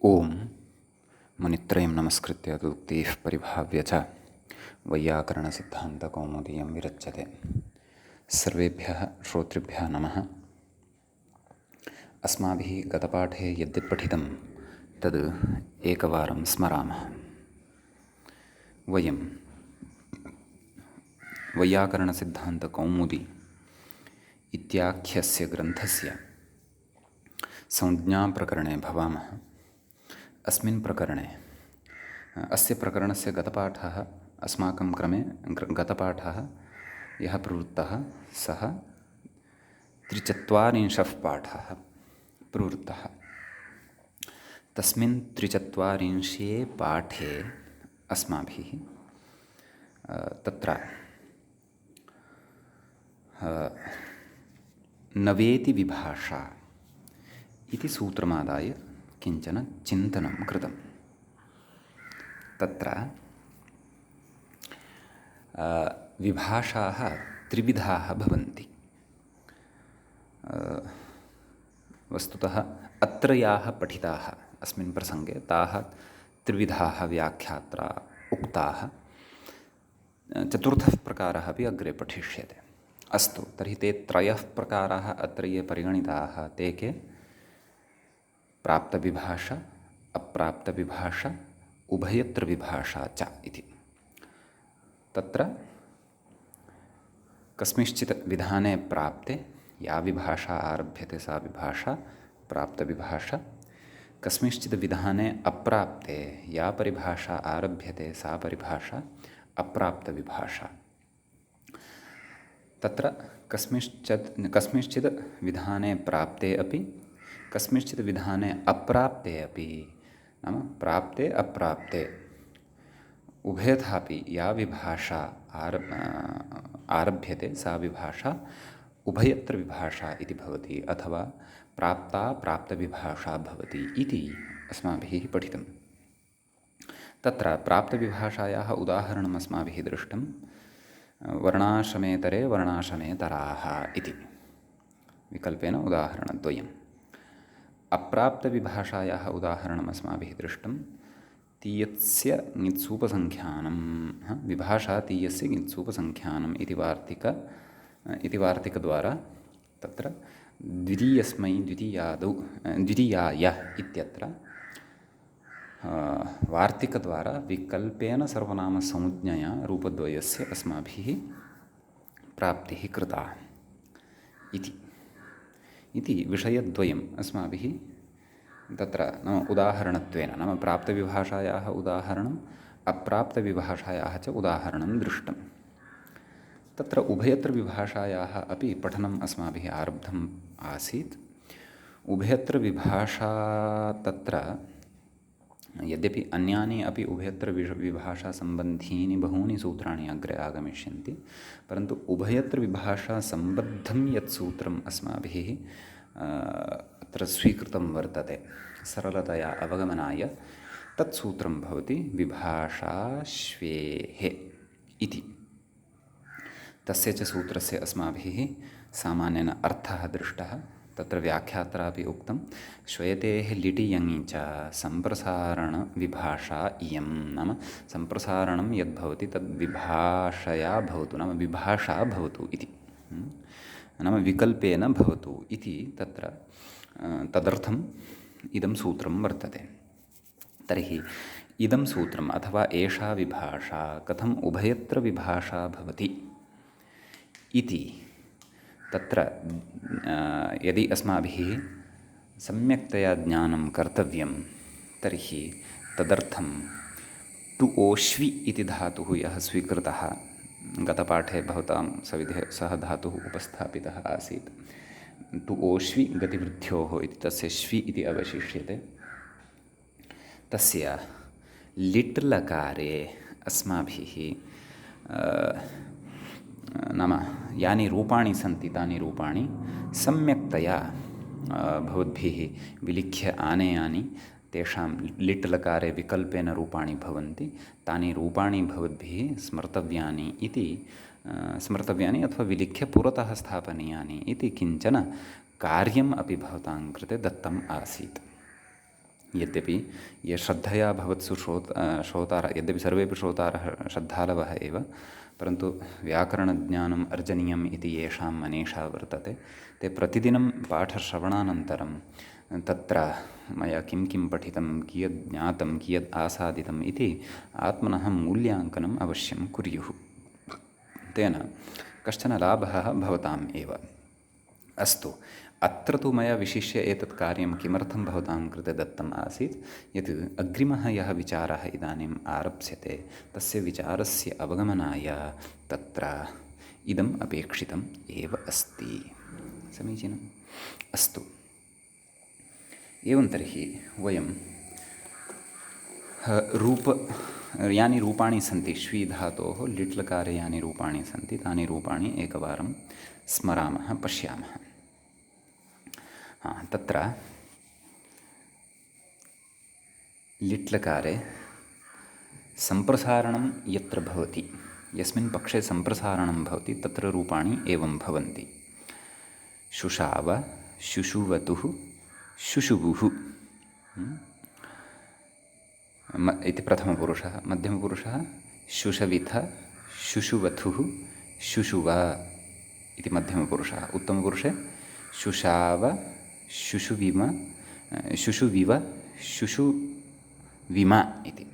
ओम मुनित्रयं नमस्कृत्य तदुक्तिः परिभाव्य च वैयाकरणसिद्धान्तकौमुदीयं विरच्यते। सर्वेभ्यः श्रोतृभ्यः नमः। अस्माभिः गतपाठे यद्यत् पठितं तद् एकवारं स्मरामः। वयं वैयाकरणसिद्धान्तकौमुदी इत्याख्यस्य ग्रन्थस्य संज्ञाप्रकरणे भवामः। अस्मिन् प्रकरणे अस्य प्रकरणस्य गतपाठः अस्माकं क्रमे गतपाठः यः प्रवृत्तः सः 43 पाठः प्रवृत्तः। तस्मिन् 43 पाठे अस्माभिः तत्र नवेति विभाषा इति सूत्रमादाय किञ्चन चिन्तनं कृतम्। तत्र विभाषाः त्रिविधाः भवन्ति। वस्तुतः अत्र याः पठिताः अस्मिन् प्रसङ्गे ताः त्रिविधाः व्याख्यात्रा उक्ताः। चतुर्थः प्रकारः अपि अग्रे पठिष्यते। अस्तु, तर्हि ते त्रयः प्रकाराः अत्र ये परिगणिताः ते के? प्राप्तविभाषा, अप्राप्तविभाषा, उभयत्र विभाषा च इति। तत्र कस्मिंश्चित् विधाने प्राप्ते या विभाषा आरभ्यते सा विभाषा प्राप्तविभाषा, कस्मिंश्चित् विधाने अप्राप्ते या परिभाषा आरभ्यते सा परिभाषा अप्राप्तविभाषा। तत्र कस्मिंश्चित् विधाने प्राप्ते अपि कस्मिंश्चित् विधाने अप्राप्ते अपि, नाम प्राप्ते अप्राप्ते उभयथापि या विभाषा आरभ्यते सा विभाषा उभयत्र विभाषा इति भवति, अथवा प्राप्ता प्राप्तविभाषा भवति इति अस्माभिः पठितं। तत्र प्राप्तविभाषायाः उदाहरणम् अस्माभिः दृष्टं। वर्णाश्रमेतरे वर्णाश्रमेतराः इति विकल्पेन उदाहरणद्वयम्। अप्राप्तविभाषायाः उदाहरणम् अस्माभिः दृष्टं। तीयस्य ङित्सूपसङ्ख्यानं, विभाषा तीयस्य ङित्सूपसङ्ख्यानम् इति वार्तिकद्वारा तत्र द्वितीयस्मै द्वितीयाय इत्यत्र वार्तिकद्वारा विकल्पेन सर्वनामसंज्ञया रूपद्वयस्य अस्माभिः प्राप्तिः कृता इति विषयद्वयम् अस्माभिः तत्र नाम उदाहरणत्वेन, नाम प्राप्तविभाषायाः उदाहरणम् अप्राप्तविभाषायाः च उदाहरणं दृष्टं। तत्र उभयत्र विभाषायाः अपि पठनम् अस्माभिः आरब्धम् आसीत्। उभयत्र विभाषा तत्र यद्यपि अन्यानि अपि उभयत्र विभाषासम्बन्धीनि बहूनि सूत्राणि अग्रे आगमिष्यन्ति, परन्तु उभयत्र विभाषासम्बद्धं यत् सूत्रम् अस्माभिः अत्र स्वीकृतं वर्तते सरलतया अवगमनाय, तत् सूत्रं भवति विभाषाश्वेः इति। तस्य च सूत्रस्य अस्माभिः सामान्येन अर्थः दृष्टः। तत्र व्याख्यात्रापि उक्तं, श्वेतेः लिटि यङि च सम्प्रसारणविभाषा इयं, नाम सम्प्रसारणं यद्भवति तद्विभाषया भवतु, नाम विभाषा भवतु इति, नाम विकल्पेन भवतु इति तत्र तदर्थम् इदं सूत्रं वर्तते। तर्हि इदं सूत्रम् अथवा एषा विभाषा कथम् उभयत्र विभाषा भवति इति तत्र यदि अस्माभिः सम्यक्तया ज्ञानं कर्तव्यं तर्हि तदर्थं टु ओष्वि इति धातुः यः स्वीकृतः, गतपाठे भवतां सविधे सः धातुः उपस्थापितः आसीत्। टु ओष्वि गतिवृद्ध्योः इति तस्य श्वि इति अवशिष्यते। तस्य लिट् लकारे अस्माभिः नाम यानि रूपाणि सन्ति तानि रूपाणि सम्यक्तया भवद्भिः विलिख्य आनेयानि, तेषां लिट् लकारे विकल्पेन रूपाणि भवन्ति, तानि रूपाणि भवद्भिः स्मर्तव्यानि अथवा विलिख्य पुरतः स्थापनीयानि इति किञ्चन कार्यम् अपि भवतां कृते दत्तम् आसीत्। यद्यपि ये श्रद्धया भवत्सु श्रोतारः, यद्यपि सर्वेपि श्रोतारः श्रद्धालवः एव, परन्तु व्याकरणज्ञानम् अर्जनीयम् इति येषां मनीषा वर्तते, ते प्रतिदिनं पाठश्रवणानन्तरं तत्र मया किं किं पठितं, कियद् ज्ञातं, कियद् आसादितम् इति आत्मनः मूल्याङ्कनम् अवश्यं कुर्युः। तेन कश्चन लाभः भवताम् एव। अस्तु, अत्र तु मया विशिष्य एतत् कार्यं किमर्थं भवतां कृते दत्तम् आसीत्, यत् अग्रिमः यः विचारः इदानीम् आरप्स्यते तस्य विचारस्य अवगमनाय तत्र इदम् अपेक्षितम् एव अस्ति। समीचीनम्। अस्तु, एवं तर्हि वयं यानि रूपाणि सन्ति, श्वी धातोः लिट् लकारे यानि रूपाणि सन्ति तानि रूपाणि एकवारं स्मरामः, पश्यामः। तत्र लिट् लकारे सम्प्रसारणं यत्र भवति, यस्मिन् पक्षे सम्प्रसारणं भवति तत्र रूपाणि एवं भवन्ति: शुशाव, शुशुवतुः, शुशुवुः इति प्रथमपुरुषः। मध्यमपुरुषः शुशविथ, शुशुवथुः, शुशुव इति मध्यमपुरुषः। उत्तमपुरुषे शुशाव, शुशुविम, शुशुविव, शुशुविम इति।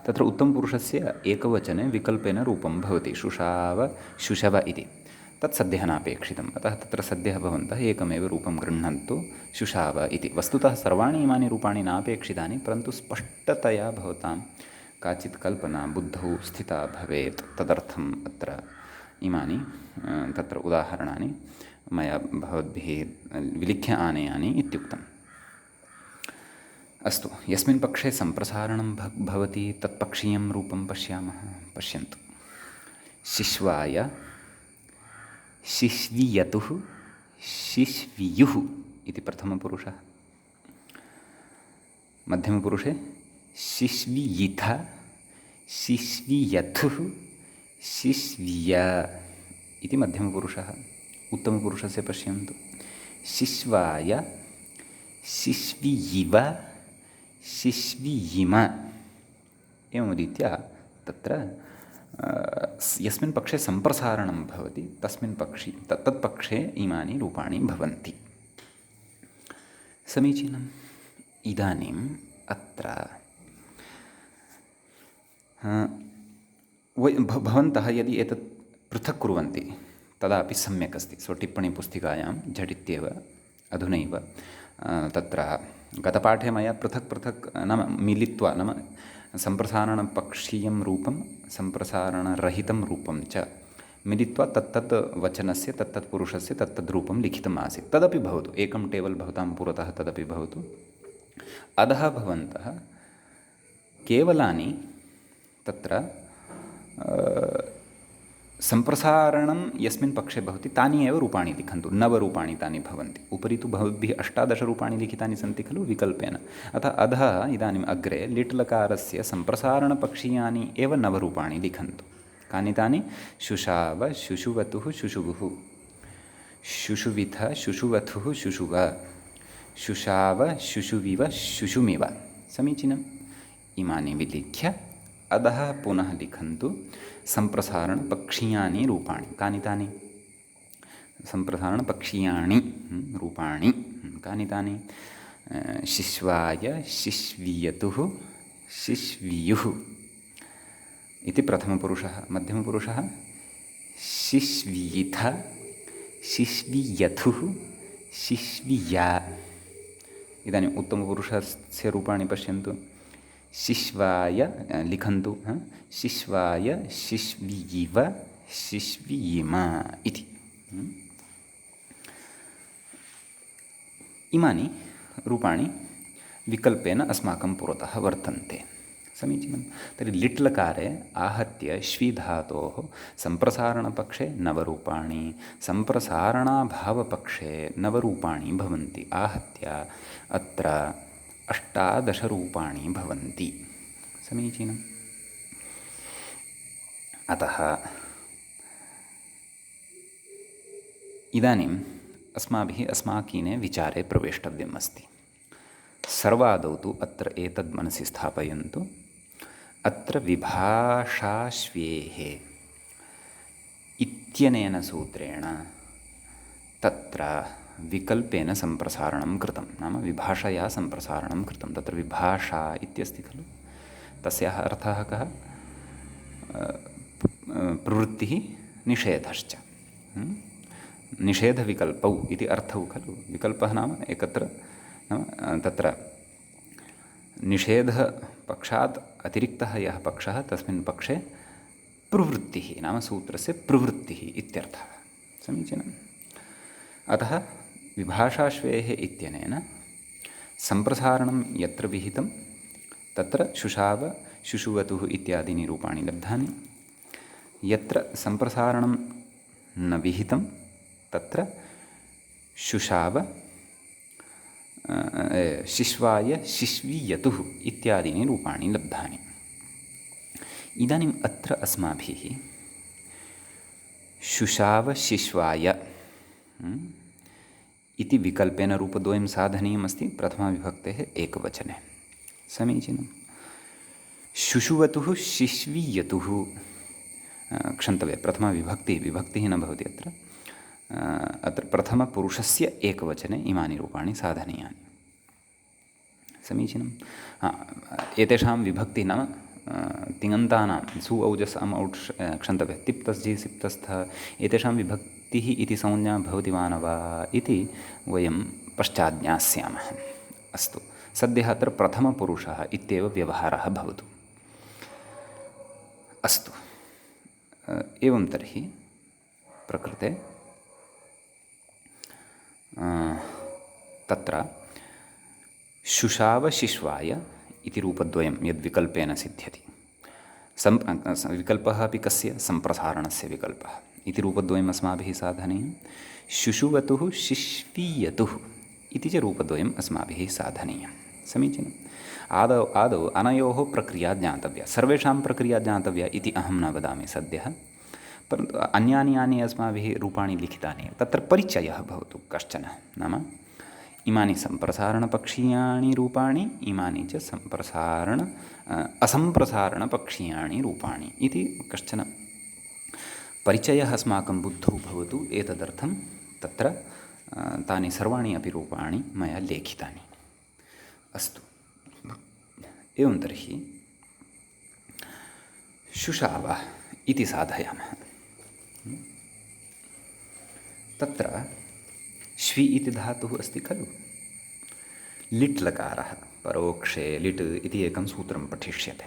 तत्र उत्तमपुरुषस्य एकवचने विकल्पेन रूपं भवति शुशाव, शुशव इति। तत् सद्यः नापेक्षितम्, अतः तत्र सद्यः भवन्तः एकमेव रूपं गृह्णन्तु, शुशाव इति। वस्तुतः सर्वाणि इमानि रूपाणि नापेक्षितानि, परन्तु स्पष्टतया भवतां काचित् कल्पना बुद्धौ स्थिता भवेत्, तदर्थम् अत्र इमानि तत्र उदाहरणानि मया भवद्भिः विलिख्य आनयानि इत्युक्तम्। अस्तु, यस्मिन् पक्षे सम्प्रसारणं भवति तत्पक्षीयं रूपं पश्यामः। पश्यन्तु: शिश्वाय, शिश्वियतुः, शिश्वियुः इति प्रथमपुरुषः। मध्यमपुरुषे शिश्वियिथ, शिश्वियथुः, शिश्विय इति मध्यमपुरुषः। उत्तमपुरुषस्य पश्यन्तु: शिश्वाय, शिश्वियिव, शिश्वियिम। एवं रीत्या तत्र यस्मिन् पक्षे सम्प्रसारणं भवति तत्पक्षे इमानि रूपाणि भवन्ति। समीचीनम्। इदानीम् अत्र भवन्तः यदि एतत् पृथक् कुर्वन्ति तदापि सम्यक् अस्ति। स्वटिप्पणीपुस्तिकायां झटित्येव अधुनैव तत्र गतपाठे मया पृथक् नाम मिलित्वा, नाम सम्प्रसारणपक्षीयं रूपं, सम्प्रसारणरहितं रूपं च मिलित्वा तत्तत् वचनस्य, तत्तत् पुरुषस्य तत्तद्रूपं लिखितम् आसीत्। तदपि भवतु, एकं टेबल् भवतां पुरतः तदपि भवतु। अधः भवन्तः केवलानि तत्र सम्प्रसारणं यस्मिन् पक्षे भवति तानि एव रूपाणि लिखन्तु। 9 रूपाणि तानि भवन्ति। उपरि तु भवद्भिः 18 रूपाणि लिखितानि सन्ति खलु विकल्पेन। अतः अधः इदानीम् अग्रे लिट् लकारस्य सम्प्रसारणपक्षीयानि एव 9 रूपाणि लिखन्तु। कानि तानि? शुशाव, शुशुवतुः, शुशुवुः, शुशुविथ, शुशुवथुः, शुशुव, शुशाव, शुशुविव, शुशुमिव। समीचीनम्। इमानि विलिख्य अधः पुनः लिखन्तु सम्प्रसारणपक्षीयानि रूपाणि। कानि तानि? सम्प्रसारणपक्षीयानि रूपाणि कानि तानि? शिश्वाय, शिश्वियतुः, शिश्वियुः इति प्रथमपुरुषः। मध्यमपुरुषः शिश्वियिथ, शिश्वियथुः, शिश्विया। इदानीम् उत्तमपुरुषस्य रूपाणि पश्यन्तु। शिश्वाय लिखन्तु, शिश्वाय, शिश्वियिव, शिश्वियिम इति। इमानि रूपाणि विकल्पेन अस्माकं पुरतः वर्तन्ते। समीचीनं। तर्हि लिट् लकारे आहत्य श्वीधातोः सम्प्रसारणपक्षे 9 रूपाणि, सम्प्रसारणाभावपक्षे 9 रूपाणि भवन्ति। आहत्य अत्र 18 रूपाणि भवन्ति। समीचीनम्। अतः इदानीम् अस्माभिः अस्माकीने विचारे प्रवेष्टव्यम् अस्ति। सर्वादौ तु अत्र एतद् मनसि स्थापयन्तु, अत्र विभाषाश्वेः इत्यनेन सूत्रेण तत्र विकल्पेन सम्प्रसारणं कृतं, नाम विभाषया सम्प्रसारणं कृतं। तत्र विभाषा इत्यस्ति खलु, तस्याः अर्थः कः? प्रवृत्तिः निषेधश्च। निषेधविकल्पौ इति अर्थौ खलु। विकल्पः नाम एकत्र नाम तत्र निषेधपक्षात् अतिरिक्तः यः पक्षः तस्मिन् पक्षे प्रवृत्तिः नाम सूत्रस्य प्रवृत्तिः इत्यर्थः। समीचीनम्। अतः विभाषाश्वेः इत्यनेन सम्प्रसारणं यत्र विहितं तत्र शुशाव शुशुवतुः इत्यादीनि रूपाणि लब्धानि, यत्र सम्प्रसारणं न विहितं तत्र शुशाव शिश्वाय शिश्वीयतुः इत्यादीनि रूपाणि लब्धानि। इदानीम् अत्र अस्माभिः शुशाव शिश्वाय इति विकल्पेन रूपद्वयं साधनीयमस्ति प्रथमाविभक्तेः एकवचने। समीचीनं। शुशुवतुः शिश्वीयतुः, क्षन्तव्यः, विभक्तिः न भवति अत्र। अत्र प्रथमपुरुषस्य एकवचने इमानि रूपाणि साधनीयानि। समीचीनं। एतेषां विभक्तिः नाम तिङन्तानां सु औजस् अम् औट् क्षन्तव्यः तिप्तस् जि सिप्तस्थः एतेषां विभक्तिः इति संज्ञा भवति वा न वा इति वयं पश्चात् ज्ञास्यामः। अस्तु, सद्यः अत्र प्रथमपुरुषः इत्येव व्यवहारः भवतु। अस्तु, एवं तर्हि प्रकृते तत्र शुशाव शिश्वाय इति रूपद्वयं यद्विकल्पेन सिद्ध्यति, विकल्पः अपि कस्य? सम्प्रसारणस्य विकल्पः इति रूपद्वयम् अस्माभिः साधनीयं। शुशुवतुः शिश्वीयतुः इति च रूपद्वयम् अस्माभिः साधनीयं। समीचीनम्। आदौ अनयोः प्रक्रिया ज्ञातव्या, सर्वेषां प्रक्रिया ज्ञातव्या इति अहं न वदामि सद्यः, परन्तु अन्यानि यानि अस्माभिः रूपाणि लिखितानि तत्र परिचयः भवतु कश्चन, नाम इमानि सम्प्रसारणपक्षीयाणि रूपाणि, इमानि च असम्प्रसारणपक्षीयाणि रूपाणि इति कश्चन परिचयः अस्माकं बुद्धौ भवतु। एतदर्थं तत्र तानि सर्वाणि अपि रूपाणि मया लेखितानि। अस्तु, एवं तर्हि शुशाव इति साधयामः। तत्र श्वी इति धातुः अस्ति खलु, लिट् लकारः, परोक्षे लिट् इति एकं सूत्रं पठिष्यते।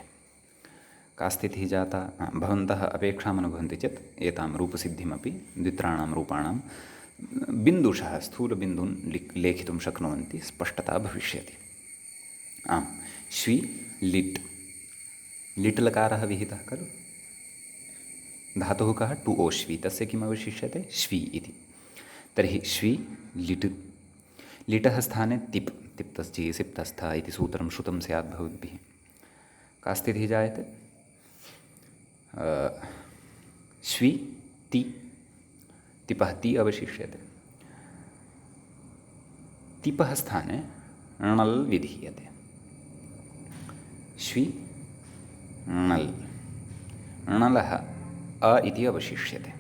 का स्थितिः जाता? भवन्तः अपेक्षामनुभवन्ति चेत् एतां रूपसिद्धिमपि द्वित्राणां रूपाणां बिन्दुशः स्थूलबिन्दून् लेखितुं शक्नुवन्ति, स्पष्टता भविष्यति। आम्, श्वी लिट्, लिट् लकारः विहितः खलु, धातुः कः? टु ओश्वी, तस्य किम् अवशिष्यते? श्वी इति। तर्हि श्वी लिट्, लिटः स्थाने तिप्, तिप्तश्चि सिप्तस्थ इति सूत्रं श्रुतं स्यात् भवद्भिः। का स्थितिः जायते? श्वी ति, तिपः ति अवशिष्यते, तिपः स्थाने णल् विधीयते, श्वी णल्, णलः अ इति अवशिष्यते।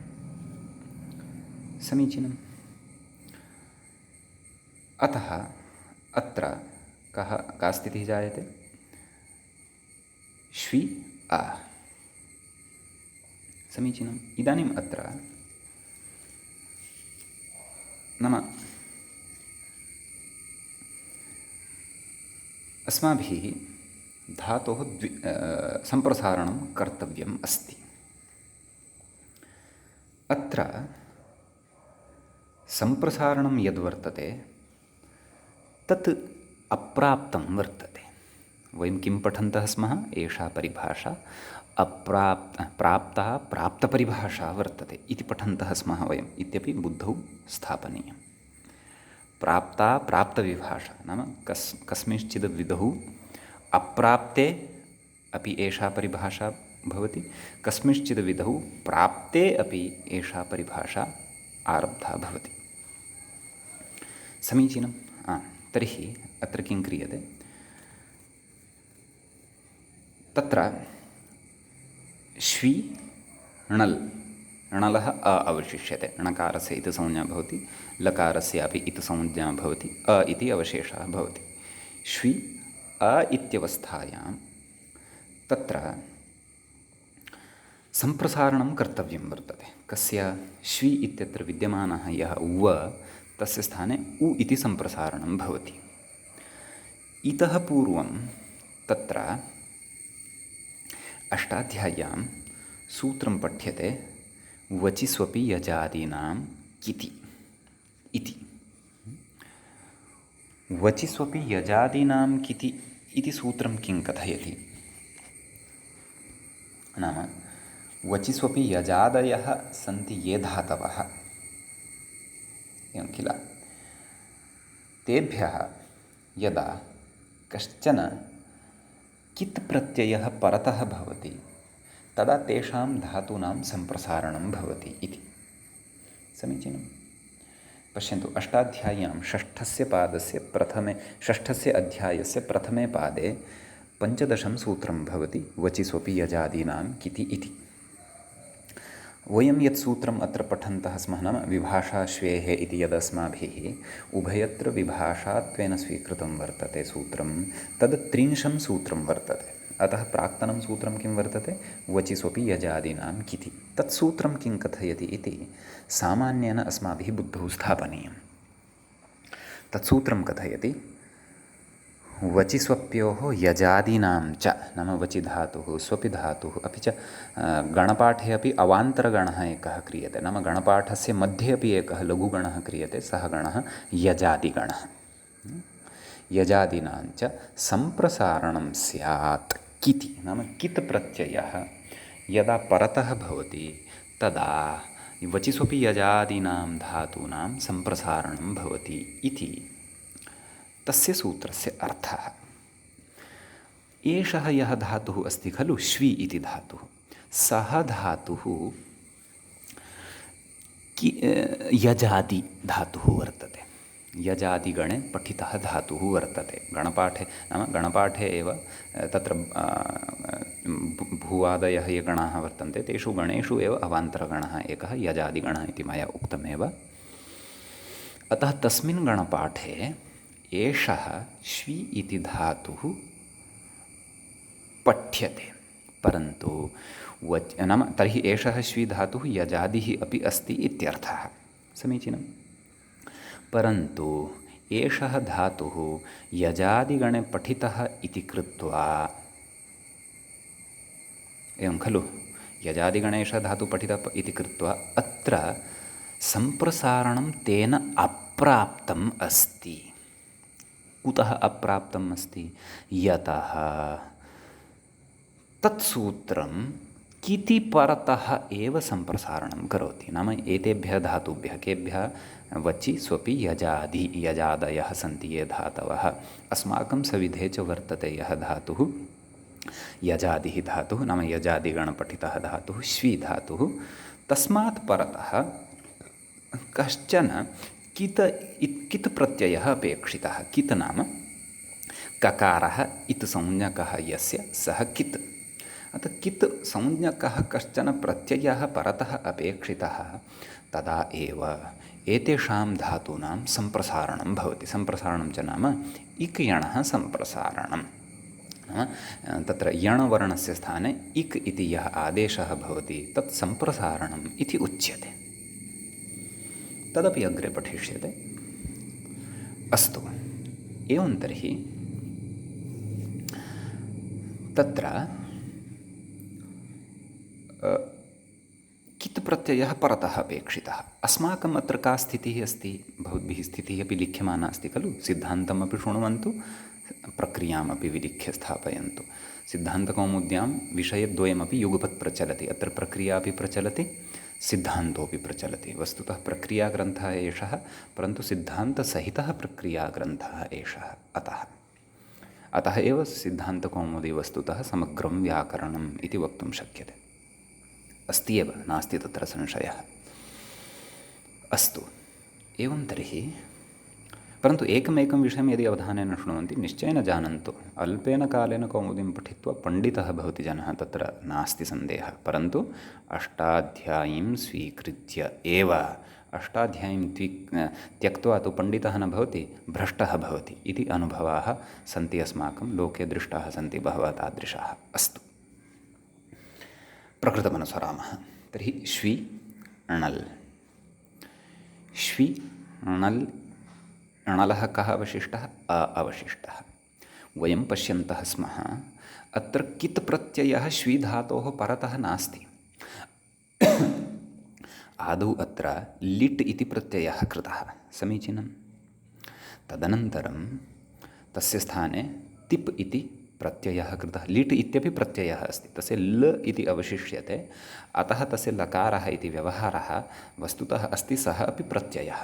समीचीनम्। अतः अत्र का स्थितिः जायते? श्वी आ। समीचीनम्। इदानीम् अत्र नाम अस्माभिः धातोः सम्प्रसारणं कर्तव्यम् अस्ति। अत्र सम्प्रसारणं यद्वर्तते तत् अप्राप्तं वर्तते। वयं किं पठन्तः स्मः? एषा परिभाषा प्राप्ता प्राप्तपरिभाषा वर्तते इति पठन्तः स्मः वयम् इत्यपि बुद्धौ स्थापनीयं। प्राप्ता प्राप्तविभाषा नाम कस्मिंश्चिद् विधौ अप्राप्ते अपि एषा परिभाषा भवति, कस्मिंश्चिद् विधौ प्राप्ते अपि एषा परिभाषा आरब्धा भवति। समीचीनं। तर्हि अत्र किं क्रियते? तत्र श्वी णल् णलः अ अवशिष्यते, णकारस्य इति संज्ञा भवति, लकारस्यापि इति संज्ञा भवति, अ इति अवशेषः भवति। श्वी अ इत्यवस्थायां तत्र सम्प्रसारणं कर्तव्यं वर्तते। कस्य? श्वी इत्यत्र विद्यमानः यः व तस्य स्थाने उ इति सम्प्रसारणं भवति। इतः पूर्वं तत्र अष्टाध्याय्यां सूत्रं पठ्यते वचि स्वपि यजादीनां किति इति। वचि स्वपि यजादीनां किति इति सूत्रं किं कथयति? नाम वचि स्वपि यजादयः सन्ति ये धातवः, एवं किल, तेभ्यः यदा कश्चन कित् प्रत्ययः परतः भवति तदा तेषां धातूनां सम्प्रसारणं भवति इति। समीचीनं। पश्यन्तु, अष्टाध्याय्यां षष्ठस्य अध्यायस्य प्रथमे पादे 15 सूत्रं भवति वचि स्वपि यजादीनां किति इति। वयं यत् सूत्रम् अत्र पठन्तः स्मः, नाम विभाषाश्वेः इति यदस्माभिः उभयत्र विभाषात्वेन स्वीकृतं वर्तते सूत्रं, तद् 30 सूत्रं वर्तते। अतः प्राक्तनं सूत्रं किं वर्तते? वचि स्वपि यजादीनां किति। तत् सूत्रं किं कथयति इति सामान्येन अस्माभिः बुद्धौ स्थापनीयं। तत् सूत्रं कथयति वचि स्वप्योः यजादीनां च, नाम वचि धातुः, स्वपि धातुः, अपि च गणपाठे अपि अवान्तरगणः एकः क्रियते, नाम गणपाठस्य मध्ये अपि एकः लघुगणः क्रियते, सः गणः यजादिगणः। यजादीनां च सम्प्रसारणं स्यात् किति, नाम कित् प्रत्ययः यदा परतः भवति तदा वचि स्वपि यजादीनां धातूनां सम्प्रसारणं भवति इति तस्य सूत्रस्य अर्थः। एषः यः धातुः अस्ति खलु, श्वी इति धातुः, सः धातुः यजादि धातुः वर्तते। यजादिगणे पठितः धातुः वर्तते। गणपाठे, नाम गणपाठे एव तत्र भूवादयः ये गणाः वर्तन्ते तेषु गणेषु एव अवान्तरगणः एकः यजादिगणः इति मया उक्तमेव। अतः तस्मिन् गणपाठे एषः श्वी इति धातुः पठ्यते, परन्तु नाम तर्हि एषः श्वी धातुः यजादिः अपि अस्ति इत्यर्थः। समीचीनं। परन्तु एषः धातुः यजादिगणे पठितः इति कृत्वा, एवं खलु, यजादिगणे एषः धातुः पठितः इति कृत्वा अत्र सम्प्रसारणं तेन अप्राप्तम् अस्ति। कुतः अप्राप्तम् अस्ति? यतः तत्सूत्रं किति परतः एव सम्प्रसारणं करोति। नाम एतेभ्यः धातुभ्यः, केभ्यः? वचि स्वपि यजादि, यजादयः सन्ति ये धातवः, अस्माकं सविधे च वर्तते यः धातुः यजादिः धातुः, नाम यजादिगणपठितः धातुः श्वी धातुः, तस्मात् परतः कश्चन कित् प्रत्ययः अपेक्षितः। कित् नाम ककारः इत् संज्ञकः यस्य सः कित्। अतः कित् संज्ञकः कश्चन प्रत्ययः परतः अपेक्षितः, तदा एव एतेषां धातूनां सम्प्रसारणं भवति। सम्प्रसारणं च नाम इक् यणः सम्प्रसारणं। तत्र यणवर्णस्य स्थाने इक् इति यः आदेशः भवति तत् सम्प्रसारणम् इति उच्यते। तदपि अग्रे पठिष्यते। अस्तु, एवं तर्हि तत्र कित् प्रत्ययः परतः अपेक्षितः। अस्माकम् अत्र का स्थितिः अस्ति? भवद्भिः स्थितिः अपि लिख्यमाना अस्ति खलु। सिद्धान्तमपि शृण्वन्तु, प्रक्रियामपि विलिख्य स्थापयन्तु। सिद्धान्तकौमुद्यां विषयद्वयमपि युगपत् प्रचलति। अत्र प्रक्रिया अपि प्रचलति, सिद्धान्तोऽपि प्रचलति। वस्तुतः प्रक्रियाग्रन्थः एषः, परन्तु सिद्धान्तसहितः प्रक्रियाग्रन्थः एषः। अतः एव सिद्धान्तकौमुदी वस्तुतः समग्रं व्याकरणम् इति वक्तुं शक्यते। अस्ति एव, नास्ति तत्र संशयः। अस्तु, एवं तर्हि परन्तु एकमेकं विषयं यदि अवधानेन शृण्वन्ति निश्चयेन जानन्तु अल्पेन कालेन कौमुदीं पठित्वा पण्डितः भवति जनः, तत्र नास्ति सन्देहः। परन्तु अष्टाध्यायीं स्वीकृत्य एव, अष्टाध्यायीं त्यक्त्वा तु पण्डितः न भवति, भ्रष्टः भवति इति अनुभवाः सन्ति, अस्माकं लोके दृष्टाः सन्ति बहवः तादृशाः। अस्तु, प्रकृतमनुसरामः। तर्हि श्वी णल्, श्वी णल्, णलः कः अवशिष्टः? अ अवशिष्टः। वयं पश्यन्तः स्मः, अत्र कित् प्रत्ययः श्वी धातोः परतः नास्ति। आदौ अत्र लिट् इति प्रत्ययः कृतः, समीचीनं। तदनन्तरं तस्य स्थाने तिप् इति प्रत्ययः कृतः। लिट् इत्यपि प्रत्ययः अस्ति, तस्य ल इति अवशिष्यते, अतः तस्य लकारः इति व्यवहारः वस्तुतः अस्ति, सः अपि प्रत्ययः,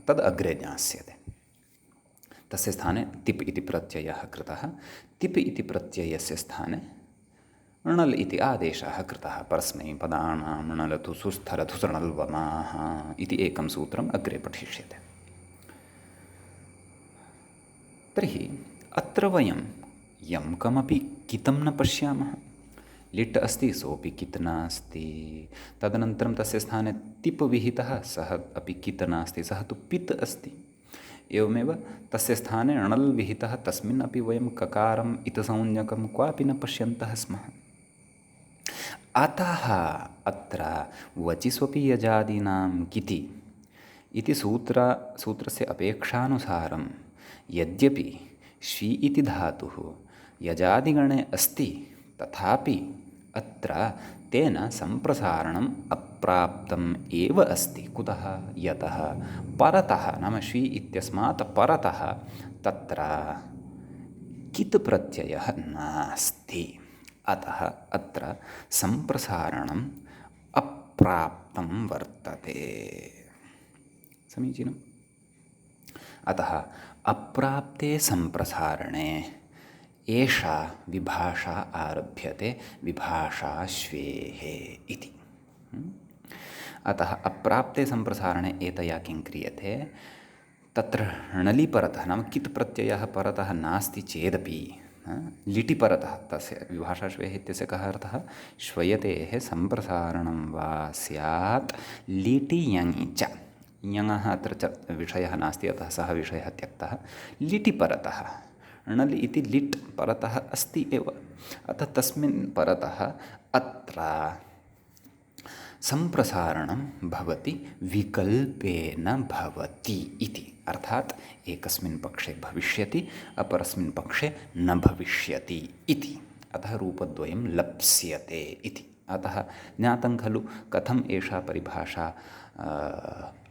तद् अग्रे ज्ञास्यते। तस्य स्थाने तिप् इति प्रत्ययः कृतः। तिप् इति प्रत्ययस्य स्थाने णल् इति आदेशः कृतः। परस्मैपदानां णलतु सुस्थलतु सृणल्वमाः इति एकं सूत्रम् अग्रे पठिष्यते। तर्हि अत्र वयं यं कमपि कितं न पश्यामः। लिट् अस्ति, सोऽपि कित् नास्ति। तदनन्तरं तस्य स्थाने तिप् विहितः, सः अपि कित् नास्ति, सः तु पित् अस्ति। एवमेव तस्य स्थाने णल् विहितः, तस्मिन् अपि वयं ककारम् इतसंज्ञकं क्वापि न पश्यन्तः स्मः। अतः अत्र वचिस्वपि यजादीनां किति इति सूत्रस्य अपेक्षानुसारं यद्यपि श्वी इति धातुः यजादिगणे अस्ति, तथापि अत्र तेन सम्प्रसारणम् अप्राप्तम् एव अस्ति। कुतः? यतः परतः, नाम श्वी इत्यस्मात् परतः तत्र कित् प्रत्ययः नास्ति। अतः अत्र सम्प्रसारणम् अप्राप्तं वर्तते। समीचीनम्। अतः अप्राप्ते सम्प्रसारणे एषा विभाषा आरभ्यते, विभाषा श्वेः इति। अतः अप्राप्ते सम्प्रसारणे एतया किं क्रियते? तत्र णलि परतः, नाम कित् प्रत्ययः परतः नास्ति चेदपि लिटि परतः, तस्य विभाषा श्वेः इत्यस्य कः अर्थः? श्वयतेः सम्प्रसारणं वा स्यात् लिटि यङि च। यङः अत्र विषयः नास्ति, अतः सः विषयः त्यक्तः। लिटि परतः, णल् इति लिट् परतः अस्ति एव, अतः तस्मिन् परतः अत्र सम्प्रसारणं भवति, विकल्पेन भवति इति। अर्थात् एकस्मिन् पक्षे भविष्यति, अपरस्मिन् पक्षे न भविष्यति इति। अतः रूपद्वयं लप्स्यते इति। अतः ज्ञातं खलु कथम् एषा परिभाषा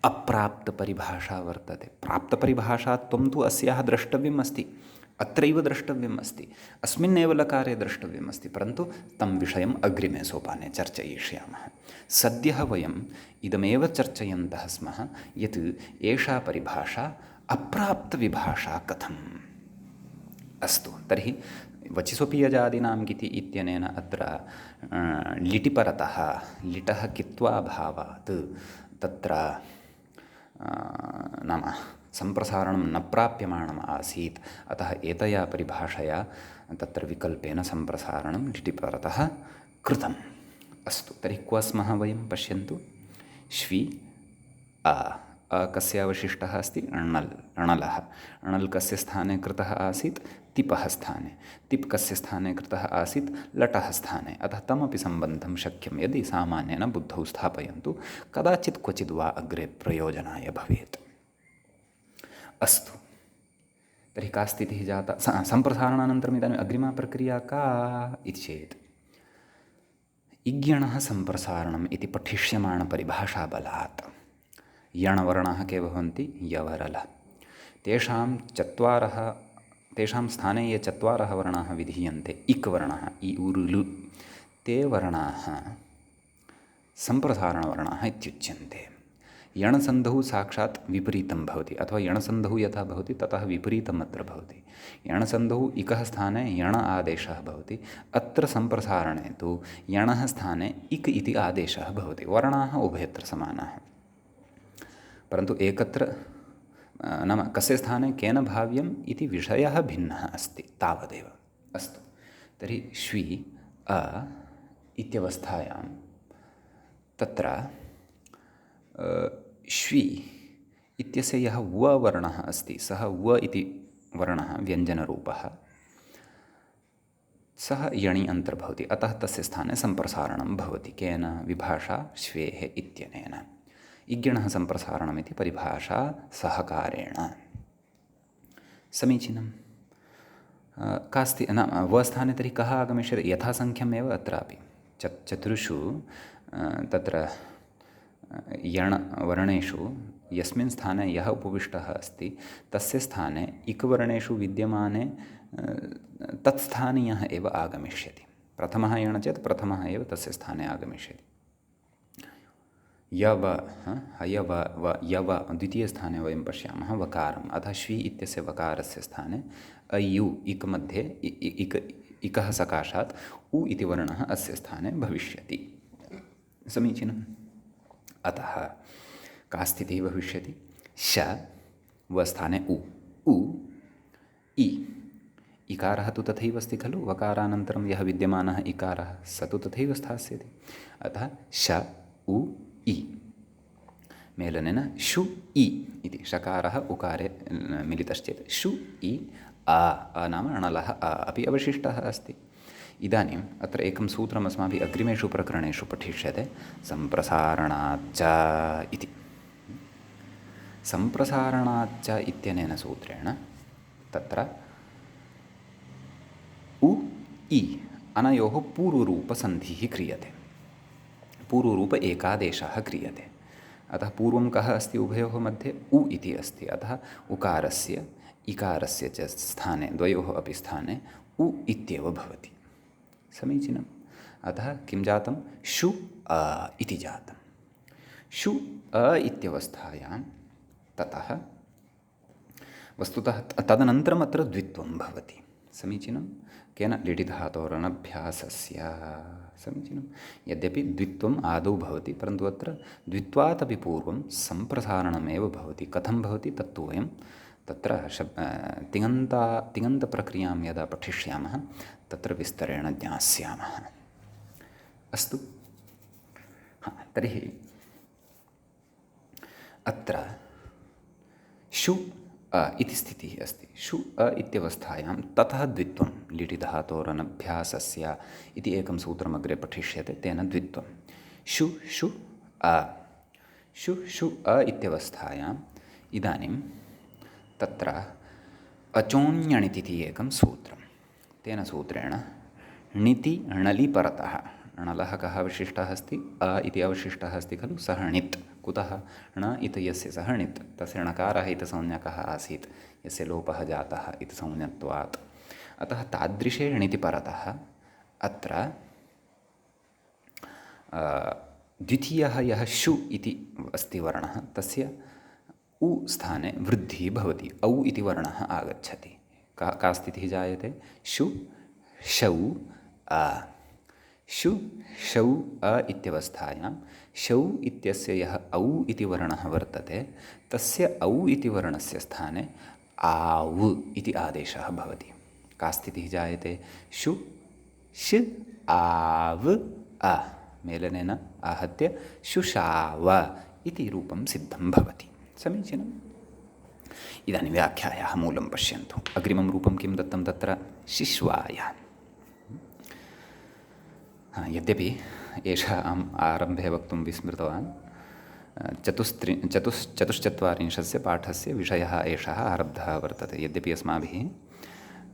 अप्राप्तपरिभाषा वर्तते। प्राप्तपरिभाषात्वं तु अस्याः द्रष्टव्यम् अस्ति, अत्रैव द्रष्टव्यम् अस्ति, अस्मिन्नेव लकारे द्रष्टव्यम् अस्ति, परन्तु तं विषयम् अग्रिमे सोपाने चर्चयिष्यामः। सद्यः वयम् इदमेव चर्चयन्तः स्मः यत् एषा परिभाषा अप्राप्तविभाषा कथम्। अस्तु, तर्हि वचिस्वपि यजादीनां किति इत्यनेन अत्र लिटि परतः लिटः कित्वाभावात् तत्र नाम सम्प्रसारणं न प्राप्यमाणम् आसीत्, अतः एतया परिभाषया तत्र विकल्पेन सम्प्रसारणं लिटि परतः कृतम्। अस्तु, तर्हि क्व स्मः वयं पश्यन्तु। श्वी अ कस्य अवशिष्टः अस्ति? णल्, णलः। णल् कस्य स्थाने कृतः आसीत्? तिपः स्थाने। तिप् कस्य स्थाने कृतः आसीत्? लटः स्थाने। अतः तमपि सम्बन्धं शक्यं यदि सामान्येन बुद्धौ स्थापयन्तु, कदाचित् क्वचिद् वा अग्रे प्रयोजनाय भवेत्। अस्तु, तर्हि का स्थितिः जाता? सम्प्रसारणानन्तरम् इदानीम् अग्रिमा प्रक्रिया का इति चेत् इग्यणः सम्प्रसारणम् इति पठिष्यमाणपरिभाषाबलात् यणवर्णाः के भवन्ति? यवरल। तेषां स्थाने ये चत्वारः वर्णाः विधीयन्ते, इक् वर्णः, इ उर् लु, ते वर्णाः सम्प्रसारणवर्णाः इत्युच्यन्ते। यणसन्धौ साक्षात् विपरीतं भवति, अथवा यणसन्धौ यथा भवति ततः विपरीतम् अत्र भवति। यणसन्धौ इकः स्थाने यण आदेशः भवति, अत्र सम्प्रसारणे तु यणः स्थाने इक् इति आदेशः भवति। वर्णाः उभयत्र समानाः, परन्तु एकत्र नाम कस्य स्थाने केन भाव्यम् इति विषयः भिन्नः अस्ति तावदेव। अस्तु, तर्हि श्वी अ इत्यवस्थायां तत्र श्वी इत्यस्य यः व वर्णः अस्ति सः व इति वर्णः व्यञ्जनरूपः, सः यणि अन्तर्भवति, अतः तस्य स्थाने सम्प्रसारणं भवति। केन? विभाषा श्वेः इत्यनेन। इज्ञणः सम्प्रसारणमिति परिभाषा सहकारेण। समीचीनं। कास्ति नाम वस्थाने तर्हि कः आगमिष्यति? यथासङ्ख्यमेव अत्रापि चतुर्षु तत्र यणवर्णेषु यस्मिन् स्थाने यः उपविष्टः अस्ति तस्य स्थाने इक्वर्णेषु विद्यमाने तत्स्थानीयः एव आगमिष्यति। प्रथमः यण चेत् प्रथमः एव तस्य स्थाने आगमिष्यति। यव हयव व यव द्वितीयस्थाने वयं पश्यामः वकारम्, अतः श्वी इत्यस्य वकारस्य स्थाने अयु इक् मध्ये इकः सकाशात् उ इति वर्णः अस्य स्थाने भविष्यति। समीचीनम्। अतः का स्थितिः भविष्यति? श व स्थाने उ इ इकारः तु तथैव अस्ति खलु, वकारानन्तरं यः विद्यमानः इकारः स तु तथैव स्थास्यति। अतः श उ इ मेलनेन शु इ इति षकारः उकारे मिलितश्चेत् शु इ अ नाम अणलः अ अपि अवशिष्टः अस्ति। इदानीम् अत्र एकं सूत्रम् अस्माभिः अग्रिमेषु प्रकरणेषु पठिष्यते, सम्प्रसारणाच्च इति। सम्प्रसारणाच्च इत्यनेन सूत्रेण तत्र उ इ अनयोः पूर्वरूपसन्धिः क्रियते, पूर्वरूप एकादेशः क्रियते। अतः पूर्वं कः अस्ति उभयोः मध्ये? उ इति अस्ति, अतः उकारस्य इकारस्य च स्थाने द्वयोः अपि स्थाने उ इत्येव भवति। समीचीनम्। अतः किं जातं? शु अ इति जातं। शु अ इत्यवस्थायां ततः वस्तुतः तदनन्तरम् अत्र द्वित्वं भवति। समीचीनं। केन? लिटिधातोरनभ्यासस्य। समीचीनं। यद्यपि द्वित्वम् आदौ भवति, परन्तु अत्र द्वित्वात् अपि पूर्वं सम्प्रसारणमेव भवति। कथं भवति तत्तु वयं तत्र तिङन्तप्रक्रियां यदा पठिष्यामः तत्र विस्तरेण ज्ञास्यामः। अस्तु। तर्हि अत्र शु अ इति स्थितिः अस्ति। शु अ इत्यवस्थायां ततः द्वित्वं लिटिधातोरनभ्यासस्य इति एकं सूत्रम् अग्रे पठिष्यते, तेन द्वित्वं शु शु अ। शु शु अ इत्यवस्थायाम् इदानीं तत्र अचोण्यणिति एकं सूत्रं, तेन सूत्रेण णिति णलि परतः णलः कः अवशिष्टः अस्ति? अ इति अवशिष्टः अस्ति खलु, सः णित्। कुतः? ण इति यस्य सः णित्, तस्य णकारः इति संज्ञकः आसीत्, यस्य लोपः जातः इति संज्ञत्वात्। अतः तादृशे णिति परतः अत्र द्वितीयः यः शु इति अस्ति वर्णः तस्य उ स्थाने वृद्धिः भवति, औ इति वर्णः आगच्छति। का स्थितिः जायते? शु शौ अ। शु शौ अ इत्यवस्थायां शौ इत्यस्य यः औ इति वर्णः वर्तते तस्य औ इति वर्णस्य स्थाने आव् इति आदेशः भवति। का स्थितिः जायते? शु श आव् अ मेलनेन आहत्य शुशाव इति रूपं सिद्धं भवति। समीचीनम्। इदानीं व्याख्यायाः मूलं पश्यन्तु। अग्रिमं रूपं किं दत्तं तत्र? शिश्वाय। यद्यपि एषः आरम्भे वक्तुं विस्मृतवान्, चतुश्चत्वारिंशस्य पाठस्य विषयः एषः आरब्धः वर्तते। यद्यपि अस्माभिः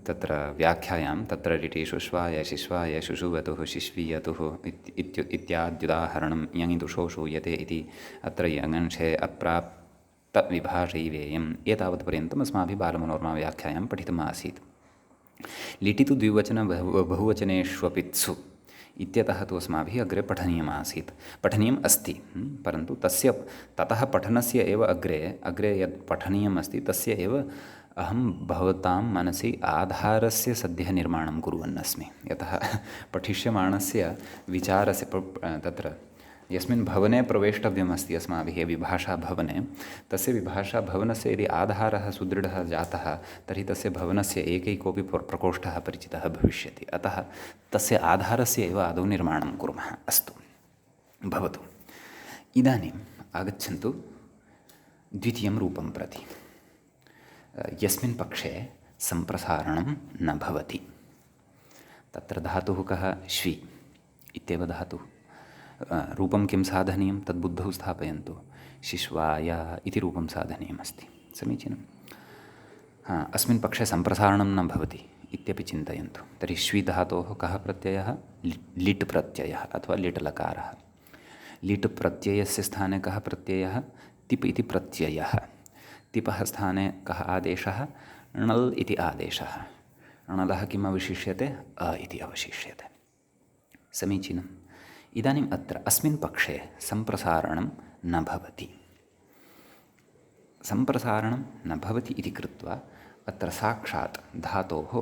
तत्र व्याख्यायां तत्र लिटिषु श्वाय शिश्वाय शुशुवतुः शिश्वीयतुः इत्याद्युदाहरणं यङिदुषो श्रूयते इति अत्र यङंशे अप्राप्तविभाषैवेयम् एतावत्पर्यन्तम् अस्माभिः बालमनोरमा व्याख्यायां पठितम् आसीत्। लिटि तु द्विवचन बहुवचनेष्वपित्सु इत्यतः तु अस्माभिः अग्रे पठनीयम् अस्ति, परन्तु ततः पठनस्य एव अग्रे यत् पठनीयम् अस्ति तस्य एव अहं भवतां मनसि आधारस्य सद्यः निर्माणं कुर्वन्नस्मि। यतः पठिष्यमाणस्य विचारस्य तत्र यस्मिन् भवने प्रवेष्टव्यमस्ति अस्माभिः विभाषाभवने, तस्य विभाषाभवनस्य यदि आधारः सुदृढः जातः तर्हि तस्य भवनस्य एकैकोऽपि प्रकोष्ठः परिचितः भविष्यति। अतः तस्य आधारस्य एव आदौ निर्माणं कुर्मः। अस्तु, भवतु। इदानीम् आगच्छन्तु द्वितीयं रूपं प्रति, यस्मिन् पक्षे सम्प्रसारणं न भवति। तत्र धातुः कः? श्वी इत्येव धातुः। रूपं किं साधनीयं तद्बुद्धौ स्थापयन्तु। शिश्वाय इति रूपं साधनीयमस्ति। समीचीनं। अस्मिन् पक्षे सम्प्रसारणं न भवति इत्यपि चिन्तयन्तु। तर्हि श्वी धातोः कः प्रत्ययः? लिट् प्रत्ययः अथवा लिट् लकारः। लिट् प्रत्ययस्य स्थाने कः प्रत्ययः? तिप् इति प्रत्ययः। तिपः स्थाने कः आदेशः? णल् इति आदेशः। णलः किम् अवशिष्यते? अ इति अवशिष्यते। समीचीनम्। इदानीम् अत्र अस्मिन् पक्षे सम्प्रसारणं न भवति। सम्प्रसारणं न भवति इति कृत्वा अत्र साक्षात् धातोः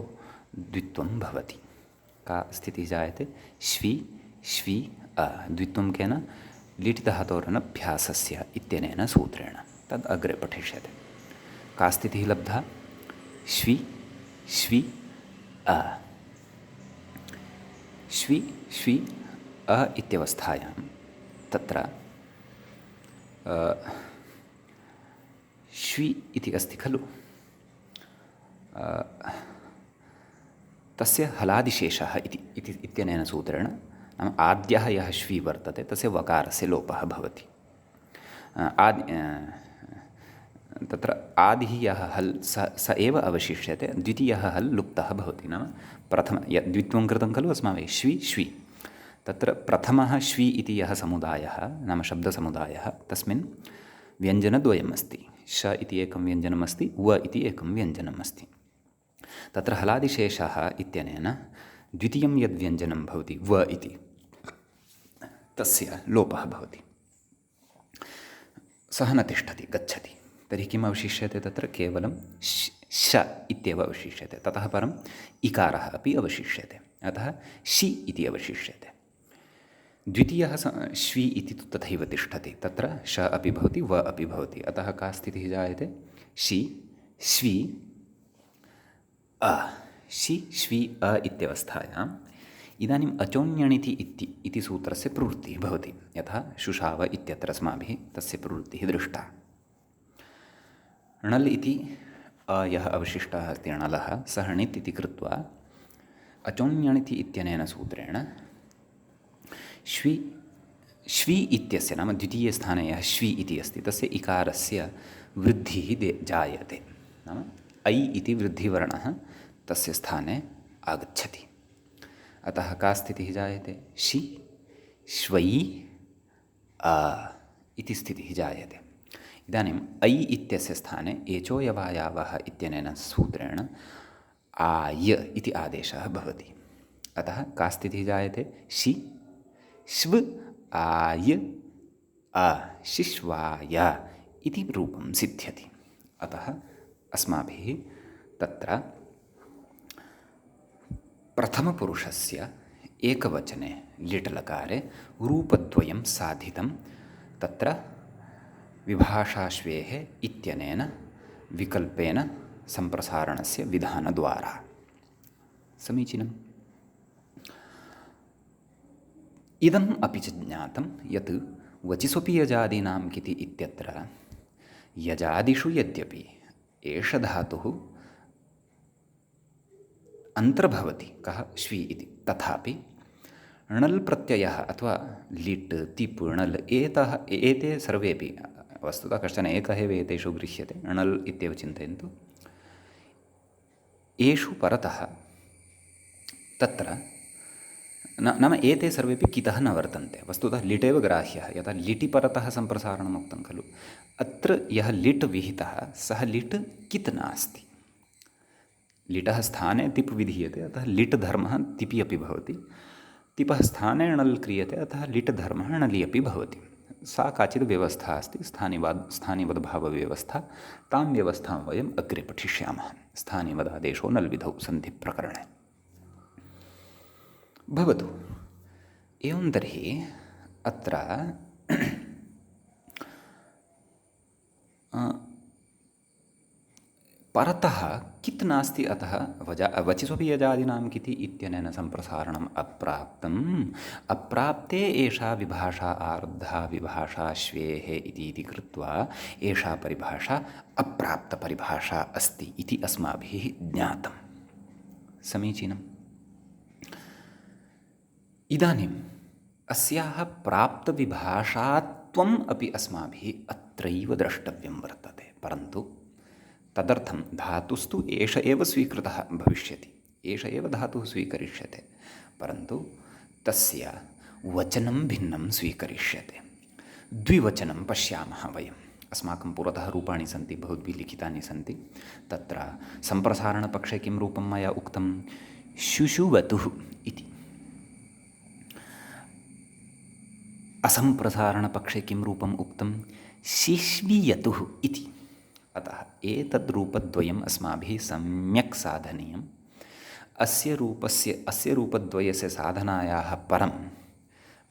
द्वित्वं भवति। का स्थितिः जायते? श्वी श्वी अ। द्वित्वं केन? लिट् धातोरनभ्यासस्य इत्यनेन सूत्रेण। तद् अग्रे पठिष्यते। का स्थितिः लब्धा? श्वी श्वी अ। श्वी श्वी अ इत्यवस्थायां तत्र श्वी इति अस्ति खलु, तस्य हलादिशेषः इत्यनेन सूत्रेण, नाम आद्यः यः श्वी वर्तते तस्य वकारस्य लोपः भवति। तत्र आदिः यः हल् स एव अवशिष्यते, द्वितीयः हल् लुप्तः भवति। नाम द्वित्वं कृतं खलु अस्माभिः, श्वी श्वी। तत्र प्रथमः श्वी इति यः समुदायः, नाम शब्दसमुदायः, तस्मिन् व्यञ्जनद्वयम् अस्ति। श इति एकं व्यञ्जनम् अस्ति, व इति एकं व्यञ्जनम् अस्ति। तत्र हलादिशेषः इत्यनेन द्वितीयं यद्व्यञ्जनं भवति व इति, तस्य लोपः भवति। सः न तिष्ठति, गच्छति। तर्हि किम् अवशिष्यते? तत्र केवलं श इत्येव अवशिष्यते। ततः परम् इकारः अपि अवशिष्यते। अतः शि इति अवशिष्यते। द्वितीयः श्वी इति तु तथैव तिष्ठति। तत्र श अपि भवति, व अपि भवति। अतः का स्थितिः जायते? शि श्वी अ। शि श्वी अ इत्यवस्थायाम् इदानीम् अचोण्यणिति इति सूत्रस्य प्रवृत्तिः भवति। यथा शुशाव इत्यत्र अस्माभिः तस्य प्रवृत्तिः दृष्टा। णल् इति यः अवशिष्टः अस्ति णलः, सः णित् इति कृत्वा अचोण्यणिति इत्यनेन सूत्रेण श्वी इत्यस्य, नाम द्वितीयस्थाने यः श्वी इति अस्ति तस्य इकारस्य वृद्धिः जायते। नाम ऐ इति वृद्धिवर्णः तस्य स्थाने आगच्छति। अतः का स्थितिः जायते? शि श्वै अ इति स्थितिः जायते। इदानीम् ऐ इत्यस्य स्थाने एचोयवायावः इत्यनेन सूत्रेण आय इति आदेशः भवति। अतः का स्थितिः जायते? शि श्व आय अ, शिश्वाय इति रूपं सिद्ध्यति। अतः अस्माभिः तत्र प्रथमपुरुषस्य एकवचने लिट् लकारे रूपद्वयं साधितं। तत्र विभाषाश्वेः इत्यनेन विकल्पेन सम्प्रसारणस्य विधानद्वारा। समीचीनम्। इदम् अपि च ज्ञातं यत् वचिस्वपि यजादीनां किति इत्यत्र यजादिषु यद्यपि एष धातुः अन्तर्भवति, कः? श्वी इति, तथापि णल् प्रत्ययः अथवा लिट् तिप् णल् एते सर्वेपि, वस्तुतः कश्चन एकः एव एतेषु गृह्यते, णल् इत्येव चिन्तयन्तु। एषु परतः तत्र नाम एते सर्वेपि कितः न वर्तन्ते। वस्तुतः लिट् एव ग्राह्यः। यथा लिटि परतः सम्प्रसारणम् उक्तं खलु, अत्र यः लिट् विहितः सः लिट् कित् नास्ति। लिटः स्थाने तिप् विधीयते, अतः लिट् धर्मः तिपि अपि भवति। तिपः स्थाने णल् क्रियते, अतः लिट् धर्मः णलि अपि भवति। सा काचित् व्यवस्था अस्ति, स्थानिवद्भावव्यवस्था। तां व्यवस्थां वयम् अग्रे पठिष्यामः। स्थानिवदादेशो नल्विधौ सन्धिप्रकरणे। भवतु। एवं तर्हि अत्र परतः कित् नास्ति, अतः वचिष्वपि यजादीनां किति इत्यनेन सम्प्रसारणम् अप्राप्तम्। अप्राप्ते एषा विभाषा आरुद्धा विभाषा श्वेः इति कृत्वा एषा परिभाषा अप्राप्तपरिभाषा अस्ति इति अस्माभिः ज्ञातं। समीचीनम्। इदानीम् अस्याः प्राप्तविभाषात्वम् अपि अस्माभिः अत्रैव द्रष्टव्यं वर्तते। परन्तु तदर्थं धातुस्तु एष एव स्वीकृतः भविष्यति, एष एव धातुः स्वीकरिष्यते, परन्तु तस्य वचनं भिन्नं स्वीकरिष्यते। द्विवचनं पश्यामः वयम्। अस्माकं पुरतः रूपाणि सन्ति, भवद्भिः लिखितानि सन्ति। तत्र सम्प्रसारणपक्षे किं रूपं मया उक्तं? शुशुवतुः इति। असम्प्रसारणपक्षे किं रूपम् उक्तं? शिश्वियतुः इति। अतः एतद् रूपद्वयम् अस्माभिः सम्यक् साधनीयम्। अस्य रूपद्वयस्य साधनायाः परम्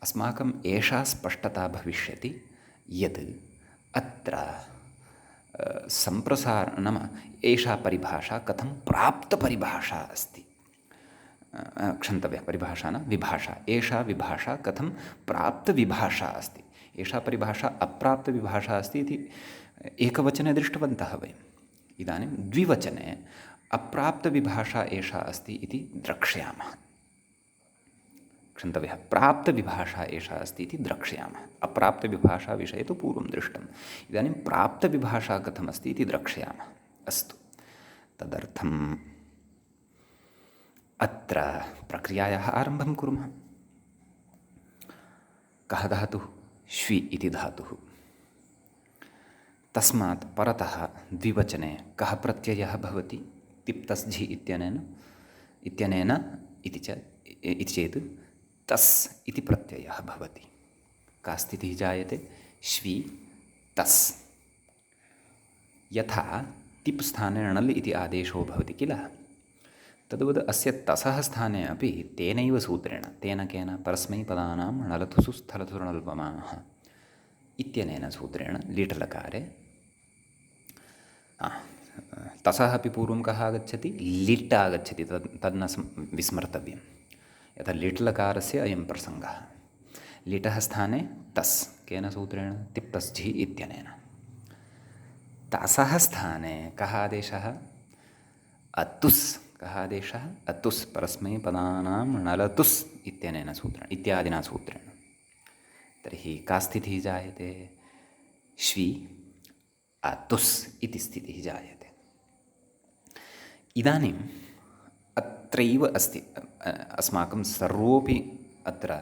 अस्माकम् एषा स्पष्टता भविष्यति यत् अत्र नाम एषा परिभाषा कथं प्राप्तपरिभाषा अस्ति। क्षन्तव्यः, परिभाषा न विभाषा। एषा विभाषा कथं प्राप्तविभाषा अस्ति, एषा परिभाषा अप्राप्तविभाषा अस्ति इति एकवचने दृष्टवन्तः वयम्। इदानीं द्विवचने अप्राप्तविभाषा एषा अस्ति इति द्रक्ष्यामः। क्षन्तव्यः, प्राप्तविभाषा एषा अस्ति इति द्रक्ष्यामः। अप्राप्तविभाषाविषये तु पूर्वं दृष्टम्। इदानीं प्राप्तविभाषा कथमस्ति इति द्रक्ष्यामः। अस्तु, तदर्थम् अत्र प्रक्रियायाः आरम्भं कुर्मः। कः धातुः? श्वि इति धातुः। तस्मात् परतः द्विवचने कः प्रत्ययः भवति? तिप्तस्झि इत्यनेन इति चेत् तस् इति प्रत्ययः भवति। का स्थितिः जायते? श्वि तस्। यथा तिप् स्थाने णल् इति आदेशो भवति किल, तद्वद् अस्य तसः स्थाने अपि तेनैव सूत्रेण, तेन केन? परस्मैपदानां णलथुसु स्थलथु णल्पमाः इत्यनेन सूत्रेण लीटलकारे तसः अपि पूर्वं कः आगच्छति? लिट् आगच्छति। तद् न विस्मर्तव्यं। यथा लिट्लकारस्य अयं प्रसङ्गः। लिटः स्थाने तस्, केन सूत्रेण? तिप्तस्झि इत्यनेन। तसः स्थाने कः आदेशः? अतुस्। कः आदेशः? अतुस्, परस्मैपदानां णलतुस् इत्यनेन सूत्रेण, इत्यादिना सूत्रेण। तर्हि का स्थितिः जायते? श्वि अतुस् इति स्थितिः जायते। इदानीम् अत्रैव अस्ति अस्माकं सर्वोऽपि अत्र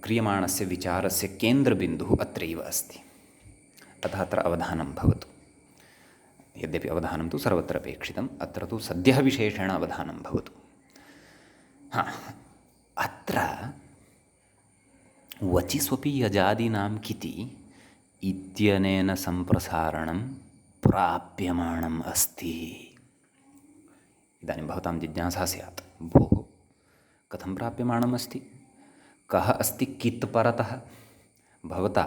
क्रियमाणस्य विचारस्य केन्द्रबिन्दुः अत्रैव अस्ति। अतः अत्र अवधानं भवतु। यद्यपि अवधानं तु सर्वत्र अपेक्षितम्, अत्र तु सद्यः विशेषेण अवधानं भवतु। अत्र वचिस्वपि यजादीनां किति इत्यनेन सम्प्रसारणं प्राप्यमाणम् अस्ति। इदानीं भवतां जिज्ञासा स्यात्, भोः कथं प्राप्यमाणम् अस्ति? कः अस्ति कित् परतः? भवता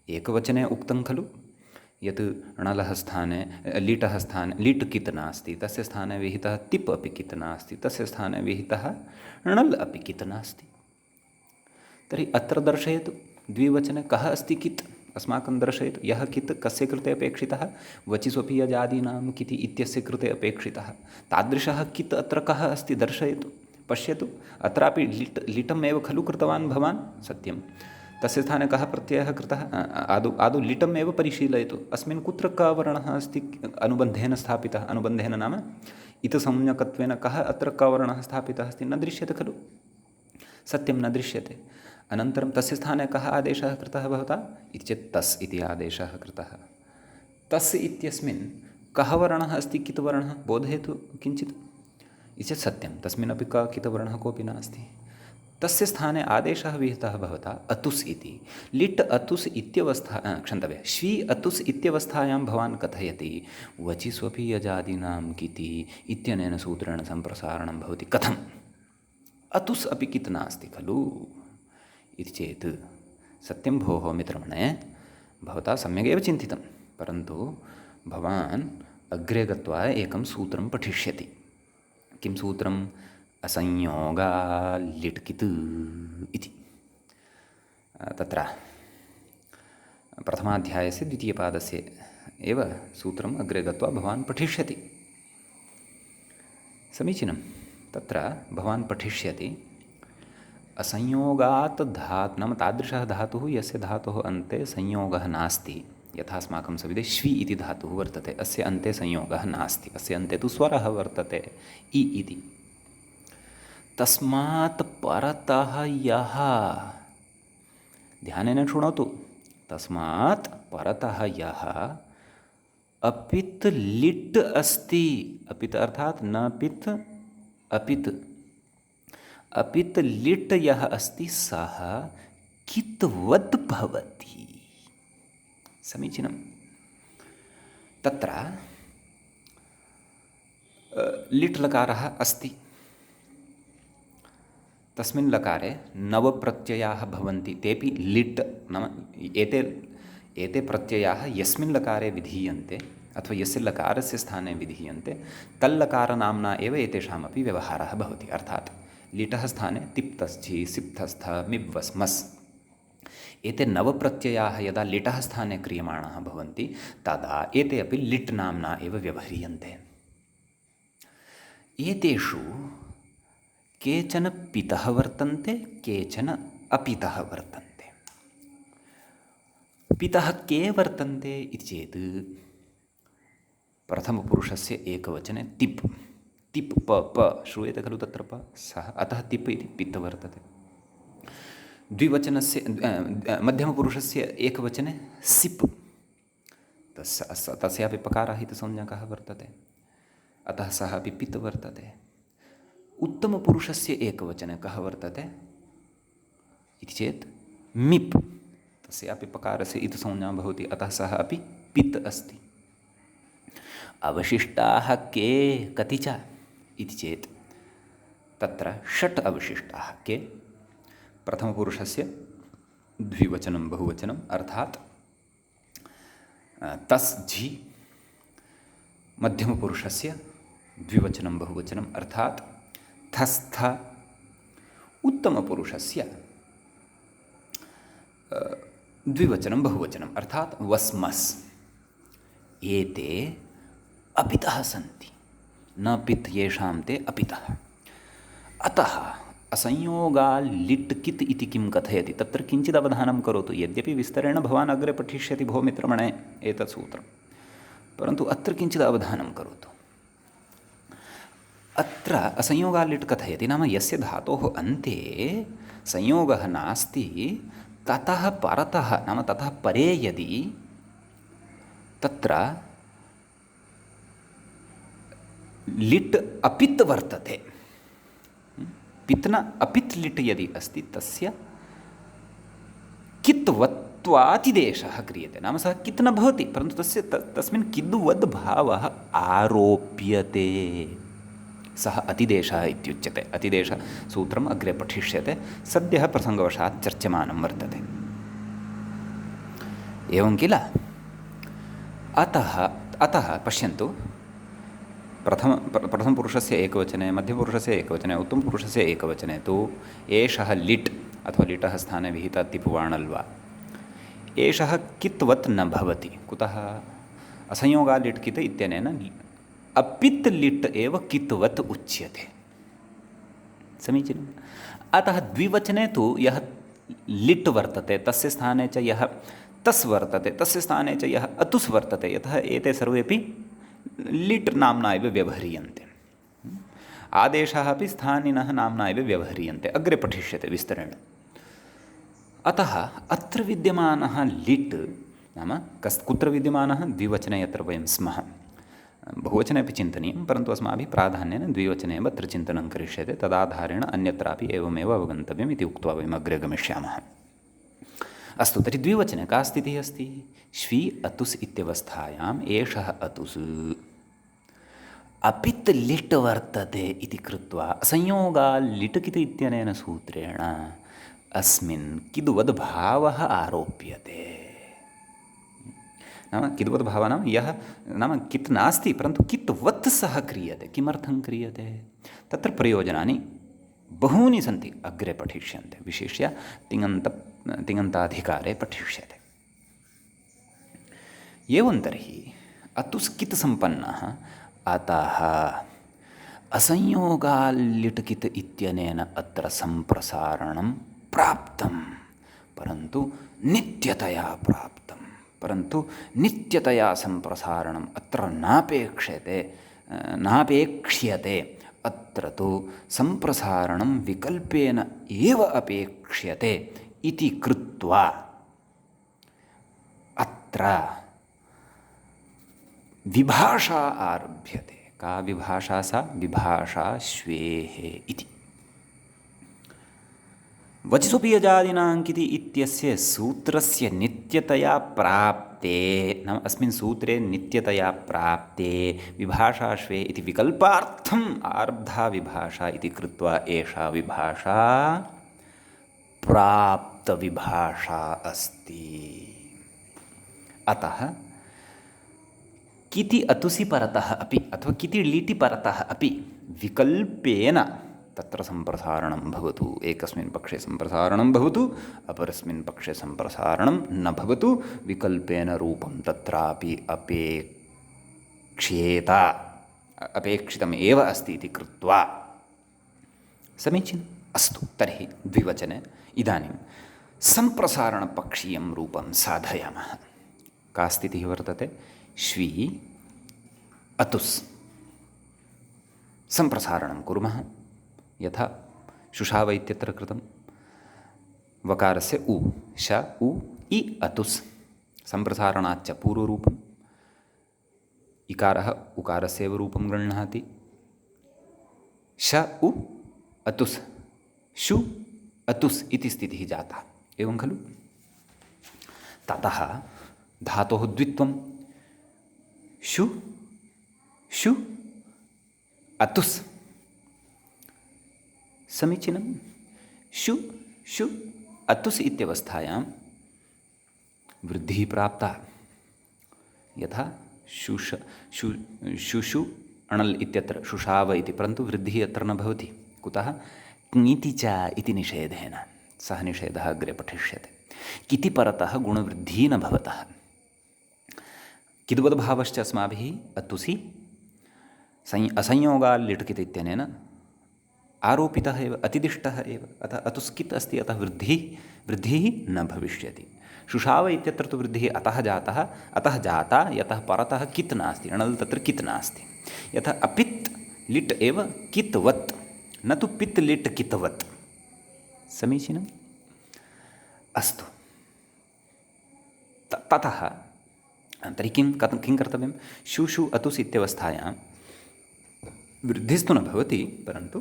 एकवचने उक्तं खलु यत् णलः स्थाने लीटः स्थाने लीट् कित् नास्ति, तस्य स्थाने विहितः तिप् अपि कित् नास्ति, तस्य स्थाने विहितः णल् अपि कित् नास्ति। तर्हि अत्र दर्शयतु, द्विवचने कः अस्ति कित् अस्माकं दर्शयतु। यः कित् कस्य कृते अपेक्षितः? वचिस्वपि यजादीनां किति इत्यस्य कृते अपेक्षितः। तादृशः कित् अत्र कः अस्ति? दर्शयतु, पश्यतु। अत्रापि लिटम् एव खलु कृतवान् भवान्? सत्यं। तस्य स्थाने कः प्रत्ययः कृतः? आदौ लिटम् एव परिशीलयतु। अस्मिन् कुत्र कः वर्णः अस्ति अनुबन्धेन स्थापितः? अनुबन्धेन नाम इतसंज्ञकत्वेन कः अत्र कः वर्णः स्थापितः अस्ति? न दृश्यते खलु? सत्यं, न दृश्यते। अनन्तरं तस्य स्थाने कः आदेशः कृतः भवता? इति चेत् तस् इति आदेशः कृतः। तस् इत्यस्मिन् कः वर्णः अस्ति? कित् वर्णः? बोधयतु किञ्चित्। इति चेत् सत्यं, तस्मिन्नपि कः कित् वर्णः कोऽपि नास्ति। तस्य स्थाने आदेशः विहितः भवता अतुस् इति। लिट् अतुस् इत्यवस्था क्षन्तव्यः, श्वी अतुस् इत्यवस्थायां भवान् कथयति वचिस्वपि यजादीनां किति इत्यनेन सूत्रेण सम्प्रसारणं भवति। कथम्? अतुस् अपि कित् नास्ति खलु इति चेत् सत्यं भोः मित्रमणे, भवता सम्यगेव चिन्तितं, परन्तु भवान् अग्रे गत्वा एकं सूत्रं पठिष्यति। किं सूत्रम्? असंयोगा लिट्कित् इति। तत्र प्रथमाध्यायस्य द्वितीयपादस्य एव सूत्रम् अग्रे गत्वा भवान् पठिष्यति। समीचीनं। तत्र भवान् पठिष्यति असंयोगात् नाम तादृशः धातुः यस्य धातोः अन्ते संयोगः नास्ति। यथा अस्माकं सविधे श्वी इति धातुः वर्तते, अस्य अन्ते संयोगः नास्ति, अस्य अन्ते तु स्वरः वर्तते इ इति। तस्मात् परतः यः, ध्यानेन शृणोतु, तस्मात् परतः यः अपित् लिट् अस्ति, अपित् अर्थात् न पित् अपित्, अपित् लिट् यः अस्ति सः कित्वद् भवति। समीचीनं। तत्र लिट् लकारः अस्ति, तस्मिन् लकारे नवप्रत्ययाः भवन्ति, तेपि लिट् नाम एते प्रत्ययाः यस्मिन् लकारे विधीयन्ते अथवा यस्य लकारस्य स्थाने विधीयन्ते तल्लकारनाम्ना एव एतेषामपि व्यवहारः भवति। अर्थात् लिटः स्थाने तिप्तस्थि सिप्तस्थ मिव्वस् मस्, एते नवप्रत्ययाः यदा लिटः स्थाने क्रियमाणाः भवन्ति तदा एते अपि लिट् नाम्ना एव व्यवह्रियन्ते। एतेषु केचन पितः वर्तन्ते, केचन अपितः वर्तन्ते। पितः के वर्तन्ते इति चेत् प्रथमपुरुषस्य एकवचने तिप्, तिप् प श्रूयते खलु तत्र प, सः, अतः तिप् इति पित् वर्तते। द्विवचनस्य मध्यमपुरुषस्य एकवचने सिप्, तस्यापि पकारः इति संज्ञकः वर्तते, अतः सः अपि पित् वर्तते। उत्तमपुरुषस्य एकवचने कः वर्तते इति चेत् मिप्, तस्यापि पकारस्य इति संज्ञा भवति, अतः सः अपि पित् अस्ति। अवशिष्टाः के कति च इति चेत् तत्र षट् अवशिष्टाः के। प्रथमपुरुषस्य द्विवचनं बहुवचनम्, अर्थात् तस् झि। मध्यमपुरुषस्य द्विवचनं बहुवचनम्, अर्थात् थस्थ। उत्तमपुरुषस्य द्विवचनं बहुवचनम्, अर्थात् वस्मस्। एते अपितः सन्ति, न पित् येषां ते अपितः। अतः असंयोगा लिट् कित् इति किं कथयति तत्र किञ्चित् अवधानं करोतु। यद्यपि विस्तरेण भवान् अग्रे पठिष्यति भो मित्रमणे एतत् सूत्रं, परन्तु अत्र किञ्चित् अवधानं करोतु। अत्र असंयोगा लिट् कथयति नाम यस्य धातोः अन्ते संयोगः नास्ति ततः परतः नाम ततः परे यदि तत्र लिट् अपित् वर्तते, पित् न अपित् लिट् यदि अस्ति तस्य कित्वत्वातिदेशः क्रियते। नाम सः कित् न भवति, परन्तु तस्मिन् किद्वद् भावः आरोप्यते, सः अतिदेशः इत्युच्यते। अतिदेशसूत्रम् अग्रे पठिष्यते, सद्यः प्रसङ्गवशात् चर्च्यमानं वर्तते। एवं किल। अतः पश्यन्तु, प्रथमपुरुषस्य एकवचने, मध्यपुरुषस्य एकवचने, उत्तमपुरुषस्य एकवचने तु एषः लिट् अथवा लिटः स्थाने विहितः तिप्वाणल्वा एषः कित्वत् न भवति। कुतः? असंयोगा लिट् कित् इत्यनेन अपित् लिट् एव कित्वत् उच्यते। समीचीनम्। अतः द्विवचने तु यः लिट् वर्तते तस्य स्थाने च यः तस् वर्तते, तस्य स्थाने च यः अतुस् वर्तते, यतः एते सर्वेपि लिट् नाम्ना एव व्यवह्रियन्ते। आदेशः अपि स्थानिनः नाम्ना एव व्यवह्रियन्ते, अग्रे पठिष्यते विस्तरेण। अतः अत्र विद्यमानः लिट् नाम कुत्र विद्यमानः? द्विवचने यत्र वयं स्मः। बहुवचने अपि चिन्तनीयं, परन्तु अस्माभिः प्राधान्येन द्विवचने एव अत्र चिन्तनं करिष्यते। तदाधारेण अन्यत्रापि एवमेव अवगन्तव्यम् इति उक्त्वा वयम् अग्रे गमिष्यामः। अस्तु, तर्हि द्विवचने का स्थितिः अस्ति? श्वी अतुस् इत्यवस्थायाम् एषः अतुस् अपित् लिट् वर्तते इति कृत्वा संयोगा लिट् कित् इत्यनेन सूत्रेण अस्मिन् किद्वद्भावः आरोप्यते। नाम किद्वद्भावः नाम यः नाम कित् नास्ति परन्तु कित्वत् सः क्रियते। किमर्थं क्रियते? तत्र प्रयोजनानि बहूनि सन्ति, अग्रे पठिष्यन्ते, विशिष्य तिङन्ताधिकारे पठिष्यते। एवं तर्हि अतुस् कित् सम्पन्नः अतः असंयोगाल् कित् इत्यनेन अत्र सम्प्रसारणं प्राप्तं, परन्तु नित्यतया प्राप्तं, परन्तु नित्यतया सम्प्रसारणम् अत्र नापेक्ष्यते। अत्र तु सम्प्रसारणं विकल्पेन एव अपेक्ष्यते इति कृत्वा अत्र विभाषा आरभ्यते। का विभाषा? सा विभाषा श्वेः इति। वचसोपि इत्यस्य सूत्रस्य नित्यतया प्राप्ते, नाम अस्मिन् सूत्रे नित्यतया प्राप्ते विभाषा श्वे इति विकल्पार्थम् आरब्धा विभाषा इति कृत्वा एषा विभाषा प्राप्तविभाषा अस्ति। अतः किति अतुसि परतः अपि अथवा किति लीटि परतः अपि विकल्पेन तत्र सम्प्रसारणं भवतु। एकस्मिन् पक्षे सम्प्रसारणं भवतु, अपरस्मिन् पक्षे सम्प्रसारणं न भवतु, विकल्पेन रूपं तत्रापि अपेक्षितमेव अस्ति इति कृत्वा समीचीनम्। अस्तु, तर्हि द्विवचने इदानीं सम्प्रसारणपक्षीयं रूपं साधयामः। का स्थितिः वर्तते? श्वी अतुस् सम्प्रसारणं कुर्मः। यथा शुषाव इत्यत्र कृतं वकारस्य उ श उ इ अतुस् सम्प्रसारणाच्च पूर्वरूपम्। इकारः उकारस्यैव रूपं गृह्णाति। श उ अतुस् शु अतुस् इति स्थितिः जाता, एवं खलु? ततः धातोः द्वित्वं शु शु अतुस्। समीचीनं। शु शु अतुस् इत्यवस्थायां वृद्धिः प्राप्ता। यथा शुषु अणल् इत्यत्र शुषाव इति, परन्तु वृद्धिः अत्र न भवति। कुतः? क्ङिति च इति निषेधेन। सः निषेधः अग्रे पठिष्यते। किति परतः गुणवृद्धिः न भवतः। किद्वद्भावश्च अस्माभिः अतुसि असंयोगाल् लिट् इत्यनेन आरोपितः एव, अतिदिष्टः एव। अतः अतुस् कित् अस्ति, अतः वृद्धिः न भविष्यति। शुषाव इत्यत्र तु वृद्धिः अतः जाता यतः परतः कित् नास्ति, अणल् तत्र कित् नास्ति। यथा अपित् लिट् एव कित्वत्, न तु पित् लिट् कित्वत्। समीचीनम्। अस्तु, ततः तर्हि किं कर्तव्यं? शुषु अतुस् इत्यवस्थायां वृद्धिस्तु न भवति, परन्तु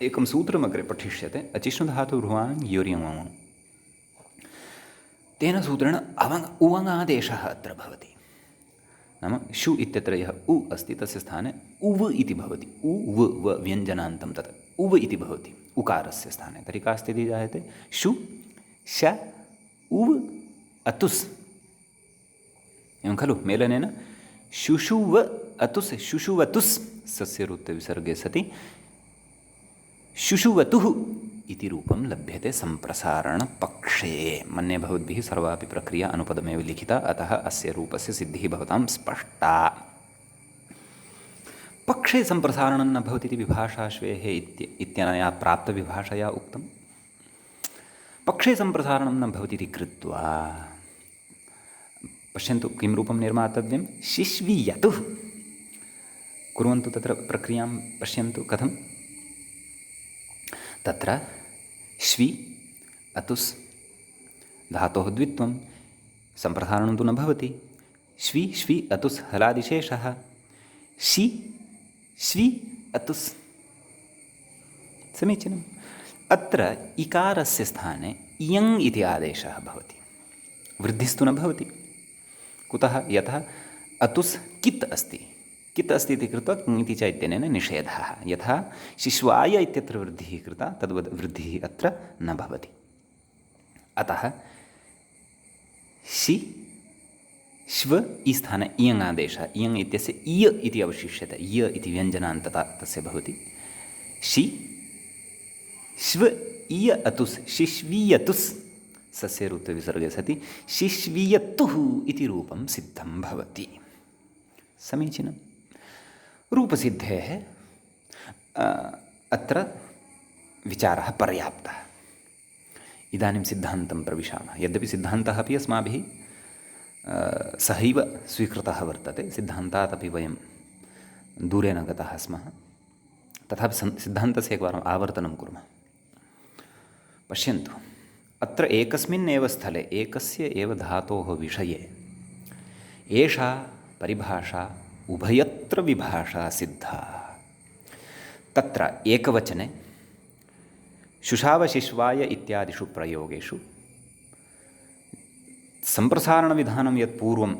एकं सूत्रम् अग्रे पठिष्यते। अचिष्णुधातुर्भ्वां योर्यमो, तेन सूत्रेण उवङादेशः अत्र भवति। नाम शु इत्यत्र यः उ अस्ति तस्य स्थाने उव् इति भवति। उ व्यञ्जनान्तं तत् उव् इति भवति उकारस्य स्थाने। तर्हि का स्थितिः जायते? शु श उव् अतुस्, एवं खलु? मेलनेन शुशुव अतुस् शुशुवतुस् सस्यरूपविसर्गे सति शुशुवतुः इति रूपं लभ्यते सम्प्रसारणपक्षे। मन्ये भवद्भिः सर्वापि प्रक्रिया अनुपदमेव लिखिता, अतः अस्य रूपस्य सिद्धिः भवतां स्पष्टा। पक्षे सम्प्रसारणं न भवति इति विभाषा श्वेः इत्यनया प्राप्तविभाषया उक्तं। पक्षे सम्प्रसारणं न भवति इति कृत्वा पश्यन्तु किं रूपं निर्मातव्यं? शिश्वीयतुः। कुर्वन्तु तत्र प्रक्रियां पश्यन्तु कथं। तत्र श्वी अतुस् धातोः द्वित्वं, सम्प्रसारणं तु न भवति। श्वी अतुस् हलादिशेषः, शि श्वी अतुस्। समीचीनम्। अत्र इकारस्य स्थाने इयङ् इति आदेशः भवति, वृद्धिस्तु न भवति। कुतः? यतः अतुस् कित् अस्ति, कित् अस्ति इति कृत्वा किङ् इति च इत्यनेन निषेधः। यथा शिश्वाय इत्यत्र वृद्धिः कृता तद्वद् वृद्धिः अत्र न भवति। अतः शि श्व ई स्थाने इयङ् आदेशः, इयङ् इत्यस्य इय इति अवशिष्यते, इय इति व्यञ्जनान्तता तस्य भवति। शि श्व इय अतुस् शिश्वीयतुस् सस्य ऋत्वविसर्गे सति शिश्वीयतुः इति रूपं सिद्धं भवति। समीचीनं। रूपसिद्धेः अत्र विचारः पर्याप्तः। इदानीं सिद्धान्तं प्रविशामः। यद्यपि सिद्धान्तः अपि अस्माभिः सहैव स्वीकृतः वर्तते, सिद्धान्तात् अपि वयं दूरे न गताः स्मः, तथापि सिद्धान्तस्य एकवारम् आवर्तनं कुर्मः। पश्यन्तु, अत्र एकस्मिन् एव स्थले एकस्य एव धातोः विषये एषा परिभाषा उभयत्र विभाषा सिद्धा। तत्र एकवचने शुशावशिश्वाय इत्यादिषु प्रयोगेषु सम्प्रसारणविधानं यत् पूर्वम्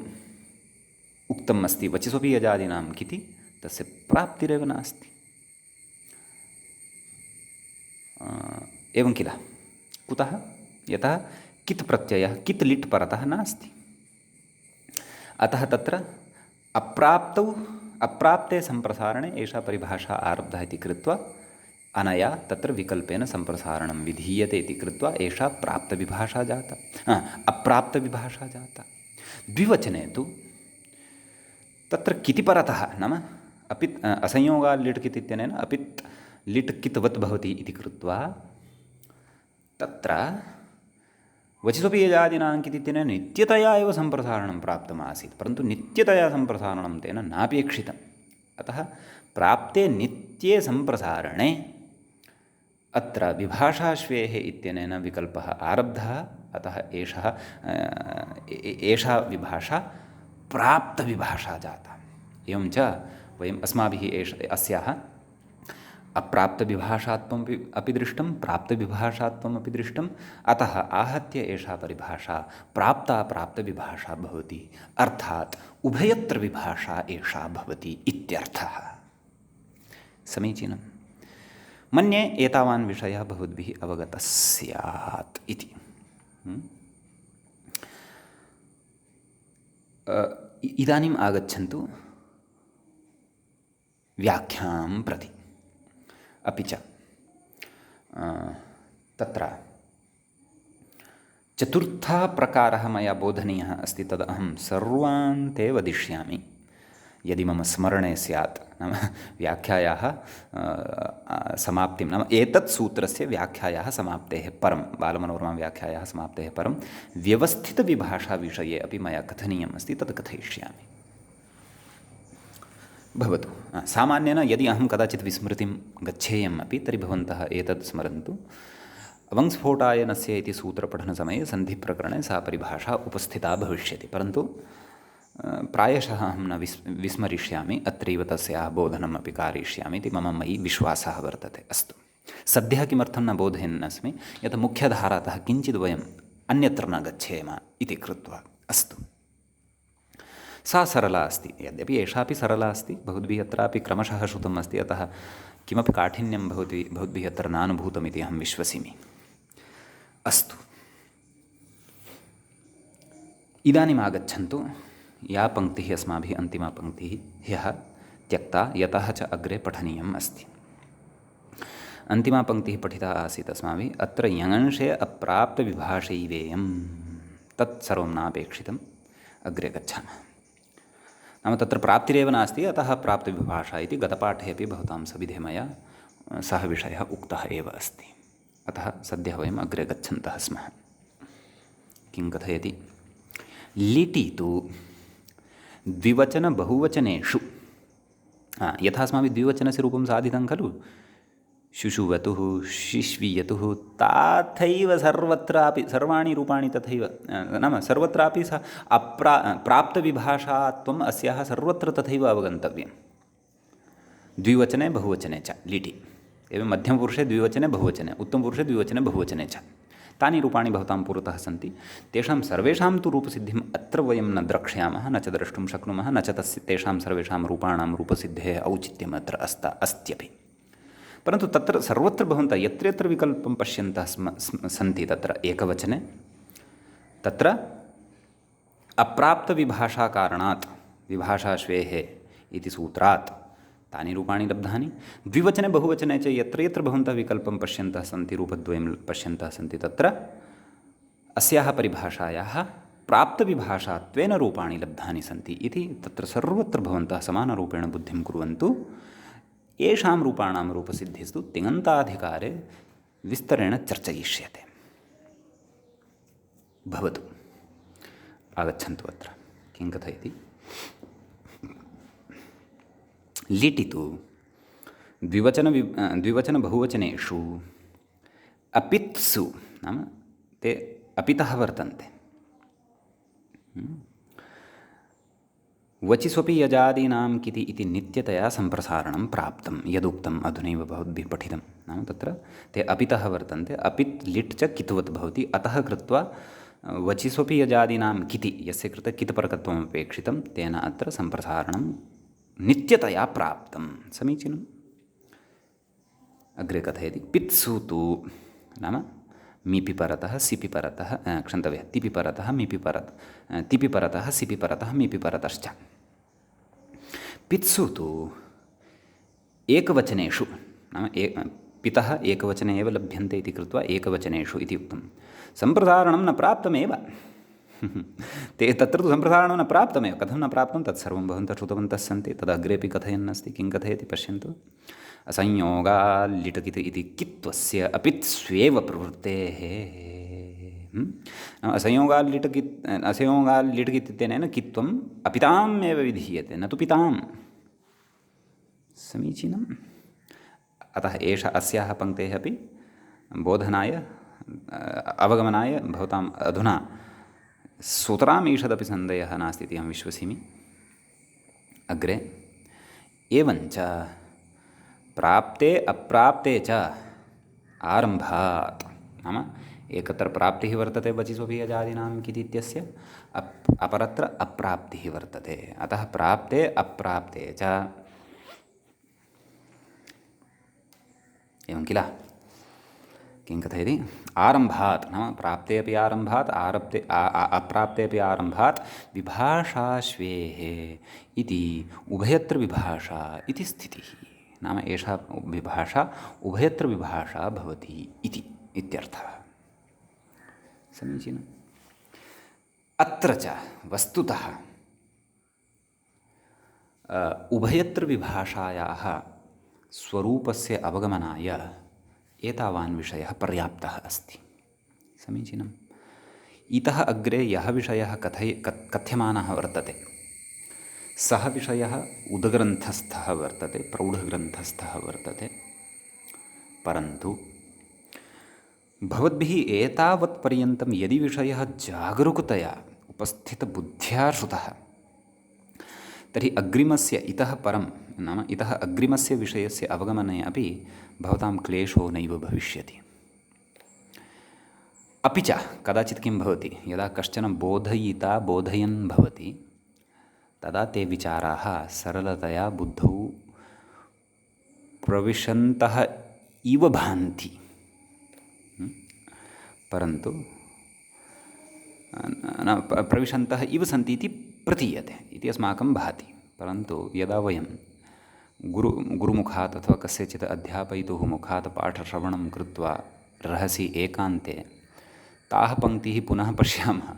उक्तम् अस्ति वचिस्वपि यजादीनां किति, तस्य प्राप्तिरेव नास्ति। एवं किल? कुतः? यतः कित् प्रत्ययः कित् लिट् परतः नास्ति। अतः तत्र अप्राप्ते सम्प्रसारणे एषा परिभाषा आरब्धा इति कृत्वा अनया तत्र विकल्पेन सम्प्रसारणं विधीयते इति कृत्वा एषा प्राप्तविभाषा जाता, अप्राप्तविभाषा जाता। द्विवचने तु तत्र किति परतः नाम अपित् असंयोगात् लिट् कित् इत्यनेन अपित् लिट् कित्वत् भवति इति कृत्वा तत्र वचिस्वपि यजादीनां कित् इत्यनेन नित्यतया एव सम्प्रसारणं प्राप्तमासीत्, परन्तु नित्यतया सम्प्रसारणं तेन नापेक्षितम्। अतः प्राप्ते नित्ये सम्प्रसारणे अत्र विभाषाश्वेः इत्यनेन विकल्पः आरब्धः। अतः एषा विभाषा प्राप्तविभाषा जाता। एवं च वयम् अस्माभिः अस्याः अप्राप्तविभाषात्वम् अपि दृष्टं, प्राप्तविभाषात्वम् अपि दृष्टम्। अतः आहत्य एषा परिभाषा प्राप्तविभाषा भवति, अर्थात् उभयत्र विभाषा एषा भवति इत्यर्थः। समीचीनं। मन्ये एतावान् विषयः भवद्भिः अवगतः स्यात् इति। इदानीम् आगच्छन्तु व्याख्यां प्रति। अपि च तत्र चतुर्थः प्रकारः मया बोधनीयः अस्ति, तद् अहं सर्वान् ते वदिष्यामि यदि मम स्मरणे स्यात्। नाम व्याख्यायाः समाप्तिं, नाम एतत् सूत्रस्य व्याख्यायाः समाप्तेः परं, बालमनोरमां व्याख्यायाः समाप्तेः परं व्यवस्थितविभाषाविषये अपि मया कथनीयम् अस्ति, तत् कथयिष्यामि। भवतु। सामान्येन यदि अहं कदाचित् विस्मृतिं गच्छेयम् अपि तर्हि भवन्तः एतत् स्मरन्तु। अवङ्स्फोटायनस्य इति सूत्रपठनसमये सन्धिप्रकरणे सा परिभाषा उपस्थिता भविष्यति, परन्तु प्रायशः अहं न विस्मरिष्यामि, अत्रैव तस्याः बोधनम् अपि कारयिष्यामि इति मम मयि विश्वासः वर्तते। अस्तु, सद्यः किमर्थं न बोधयन्नस्मि, यत् मुख्यधारातः किञ्चित् वयम् अन्यत्र न गच्छेम इति कृत्वा। अस्तु, सा सरला अस्ति। यद्यपि एषापि सरला अस्ति, भवद्भिः अत्रापि क्रमशः श्रुतम् अस्ति, अतः किमपि काठिन्यं भवद्भिः अत्र नानुभूतमिति अहं विश्वसिमि। अस्तु, इदानीम् आगच्छन्तु या पङ्क्तिः अस्माभिः, अन्तिमा पङ्क्तिः ह्यः त्यक्ता, यतः च अग्रे पठनीयम् अस्ति। अन्तिमा पङ्क्तिः पठिता आसीत् अस्माभिः, अत्र यङंशे अप्राप्तविभाषैवेयं, तत् सर्वं नापेक्षितम्, अग्रे गच्छामः। नाम तत्र प्राप्तिरेव नास्ति, अतः प्राप्तविभाषा इति गतपाठे अपि भवतां सविधे मया सः विषयः उक्तः एव अस्ति। अतः सद्यः वयम् अग्रे गच्छन्तः स्मः। किं कथयति? लिटि तु द्विवचनबहुवचनेषु, यथा अस्माभिः द्विवचनस्य रूपं साधितं खलु, शुशुवतुः, शिश्वीयतुः, तथैव सर्वत्रापि सर्वाणि रूपाणि तथैव, नाम सर्वत्रापि स प्राप्तविभाषात्वम् अस्याः सर्वत्र तथैव अवगन्तव्यं। द्विवचने बहुवचने च लिटि, एवं मध्यमपुरुषे द्विवचने बहुवचने, उत्तमपुरुषे द्विवचने बहुवचने च। तानि रूपाणि भवतां पुरतः सन्ति, तेषां सर्वेषां तु रूपसिद्धिम् अत्र वयं न द्रक्ष्यामः, न च द्रष्टुं शक्नुमः, न च तेषां सर्वेषां रूपाणां रूपसिद्धेः औचित्यम् अत्र अस्त्यपि। परन्तु तत्र सर्वत्र भवन्तः यत्र यत्र विकल्पं पश्यन्तः सन्ति तत्र एकवचने, तत्र अप्राप्तविभाषाकारणात् विभाषाश्वेः इति सूत्रात् तानि रूपाणि लब्धानि। द्विवचने बहुवचने च यत्र यत्र भवन्तः विकल्पं पश्यन्तः सन्ति, रूपद्वयं पश्यन्तः सन्ति, तत्र अस्याः परिभाषायाः प्राप्तविभाषात्वेन रूपाणि लब्धानि सन्ति इति तत्र सर्वत्र भवन्तः समानरूपेण बुद्धिं कुर्वन्तु। येषां रूपाणां रूपसिद्धिस्तु तिङन्ताधिकारे विस्तरेण चर्चयिष्यते। भवतु, आगच्छन्तु अत्र किं कथयति। लिटितु द्विवचनबहुवचनेषु अपित्सु, नाम ते अपितः वर्तन्ते, वचिस्वपि यजादीनां किति इति नित्यतया सम्प्रसारणं प्राप्तं यदुक्तम् अधुनैव भवद्भिः पठितं। नाम तत्र ते अपितः वर्तन्ते, अपित् लिट् च कित्वत् भवति, अतः कृत्वा वचिस्वपि यजादीनां किति यस्य कृते कित्परकत्वम् अपेक्षितं तेन अत्र सम्प्रसारणं नित्यतया प्राप्तं। समीचीनम्। अग्रे कथयति। पित्सु तु नाम मिपि परतः सिपि परतः क्षन्तव्यः तिपि परतः मिपि परतः तिपि परतः सिपि परतः मिपि परतश्च। पित्सु तु एकवचनेषु, नाम पितः एकवचने एव लभ्यन्ते इति कृत्वा एकवचनेषु इति उक्तं। सम्प्रसारणं न प्राप्तमेव। ते तत्र तु सम्प्रसारणं न प्राप्तमेव। कथं न प्राप्तं तत्सर्वं भवन्तः श्रुतवन्तः सन्ति, तदग्रेपि कथयन्नस्ति। किं कथयति पश्यन्तु। असंयोगाल्लिटकित् इति कित्वस्य अपित्स्वेव प्रवृत्तेः। असंयोगाल्लिटकित् इत्यनेन कित्वम् अपिताम् एव विधीयते, न तु पिताम्। समीचीनम्। अतः अस्याः पङ्क्तेः अपि बोधनाय अवगमनाय भवताम् अधुना सुतराम् ईषदपि सन्देहः नास्ति इति अहं विश्वसिमि। अग्रे एवञ्च प्राप्ते अप्राप्ते च आरम्भात्, नाम एकत्र प्राप्तिः वर्तते वचिस्वपि यजादीनां किति इत्यस्य, अपरत्र अप्राप्तिः वर्तते। अतः प्राप्ते अप्राप्ते च एवं किल। किं कथयति। आरम्भात् नाम प्राप्ते अपि आरम्भात् अप्राप्ते अपि आरम्भात् विभाषाश्वेः इति उभयत्र विभाषा इति स्थितिः। नाम एषा विभाषा उभयत्र विभाषा भवति इति इत्यर्थः। समीचीनम्। अत्र च वस्तुतः उभयत्र विभाषायाः स्वरूपस्य अवगमनाय एतावान् विषयः पर्याप्तः अस्ति। समीचीनम्। इतः अग्रे यः विषयः कथ्यमानः वर्तते सः विषयः उदग्रन्थस्थः वर्तते, प्रौढग्रन्थस्थः वर्तते। परन्तु भवद्भिः एतावत्पर्यन्तं यदि विषयः जागरूकतया उपस्थितबुद्ध्या श्रुतः तर्हि अग्रिमस्य इतः परं नाम इतः अग्रिमस्य विषयस्य अवगमने अपि भवतां क्लेशो नैव भविष्यति। अपि च कदाचित् किं भवति, यदा कश्चन बोधयिता बोधयन् भवति तदा ते विचाराः सरलतया बुद्धौ प्रविशन्तः इव भान्ति, परन्तु प्रविशन्तः इव सन्ति इति प्रतीयते इति अस्माकं भाति। परन्तु यदा वयं गुरुमुखात् अथवा कस्यचित् अध्यापयितुः मुखात् पाठश्रवणं कृत्वा रहसि एकान्ते ताः पङ्क्तिः पुनः पश्यामः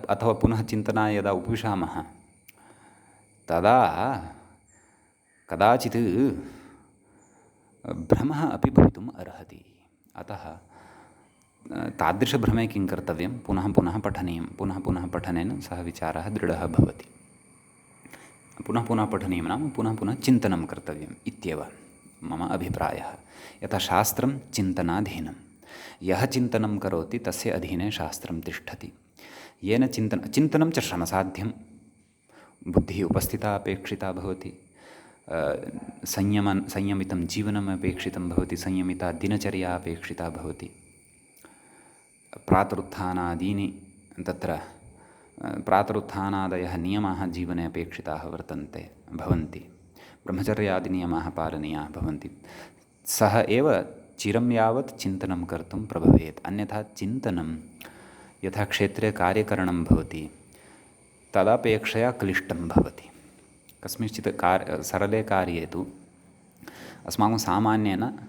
अथवा पुनः चिन्तनाय यदा उपविशामः तदा कदाचित् भ्रमः अपि भवितुम् अर्हति। अतः तादृशभ्रमे किं कर्तव्यं, पुनः पुनः पठनीयं। पुनः पुनः पठनेन सः विचारः दृढः भवति। पुनः पुनः पठनीयं नाम पुनः पुनः चिन्तनं कर्तव्यम् इत्येव मम अभिप्रायः। यथा शास्त्रं चिन्तनाधीनं, यः चिन्तनं करोति तस्य अधीने शास्त्रं तिष्ठति। येन चिन्तनं च श्रमसाध्यं, बुद्धिः उपस्थिता अपेक्षिता भवति, संयमितं जीवनम् अपेक्षितं भवति, संयमिता दिनचर्या अपेक्षिता भवति। प्रातरुत्थानादीनि तत्र प्रातरुत्थानादयः नियमाः जीवने अपेक्षिताः भवन्ति ब्रह्मचर्यादिनियमाः पालनीयाः भवन्ति। सः एव चिरं यावत् चिन्तनं कर्तुं प्रभवेत्। अन्यथा चिन्तनं यथा क्षेत्रे कार्यकरणं भवति तदपेक्षया क्लिष्टं भवति। कस्मिंश्चित् सरले कार्ये तु अस्माकं सामान्येन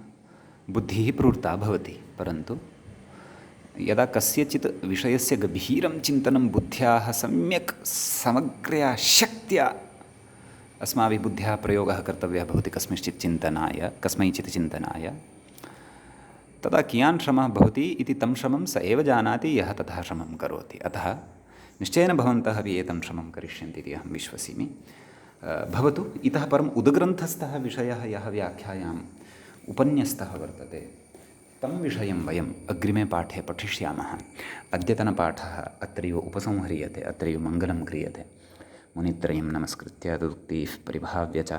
बुद्धिः प्रवृत्ता भवति, परन्तु यदा कस्यचित् विषयस्य गभीरं चिन्तनं बुद्ध्याः सम्यक् समग्रया शक्त्या अस्माभिः बुद्ध्याः प्रयोगः कर्तव्यः भवति कस्मैचित् चिन्तनाय, तदा कियान् श्रमः भवति इति तं श्रमं स एव जानाति यः तथा श्रमं करोति। अतः निश्चयेन भवन्तः अपि एतं श्रमं करिष्यन्ति इति अहं विश्वसिमि। भवतु इतः परम् उद्ग्रन्थस्थः विषयः यः व्याख्यायाम् उपन्यस्तः वर्तते तं विषयं वयम् अग्रिमे पाठे पठिष्यामः। अद्यतनपाठः अत्रैव उपसंह्रियते, अत्रैव मङ्गलं क्रियते। मुनित्रयं नमस्कृत्य तदुक्तिः परिभाव्य च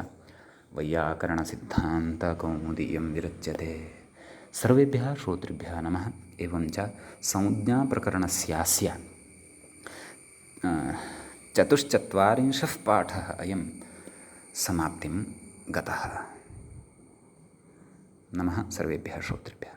वैयाकरणसिद्धान्तकौमुदीयं विरच्यते। सर्वेभ्यः श्रोतृभ्यः नमः। एवं च संज्ञाप्रकरणस्यास्य 44 पाठः अयं समाप्तिं गतः। नमः सर्वेभ्यः श्रोतृभ्यः।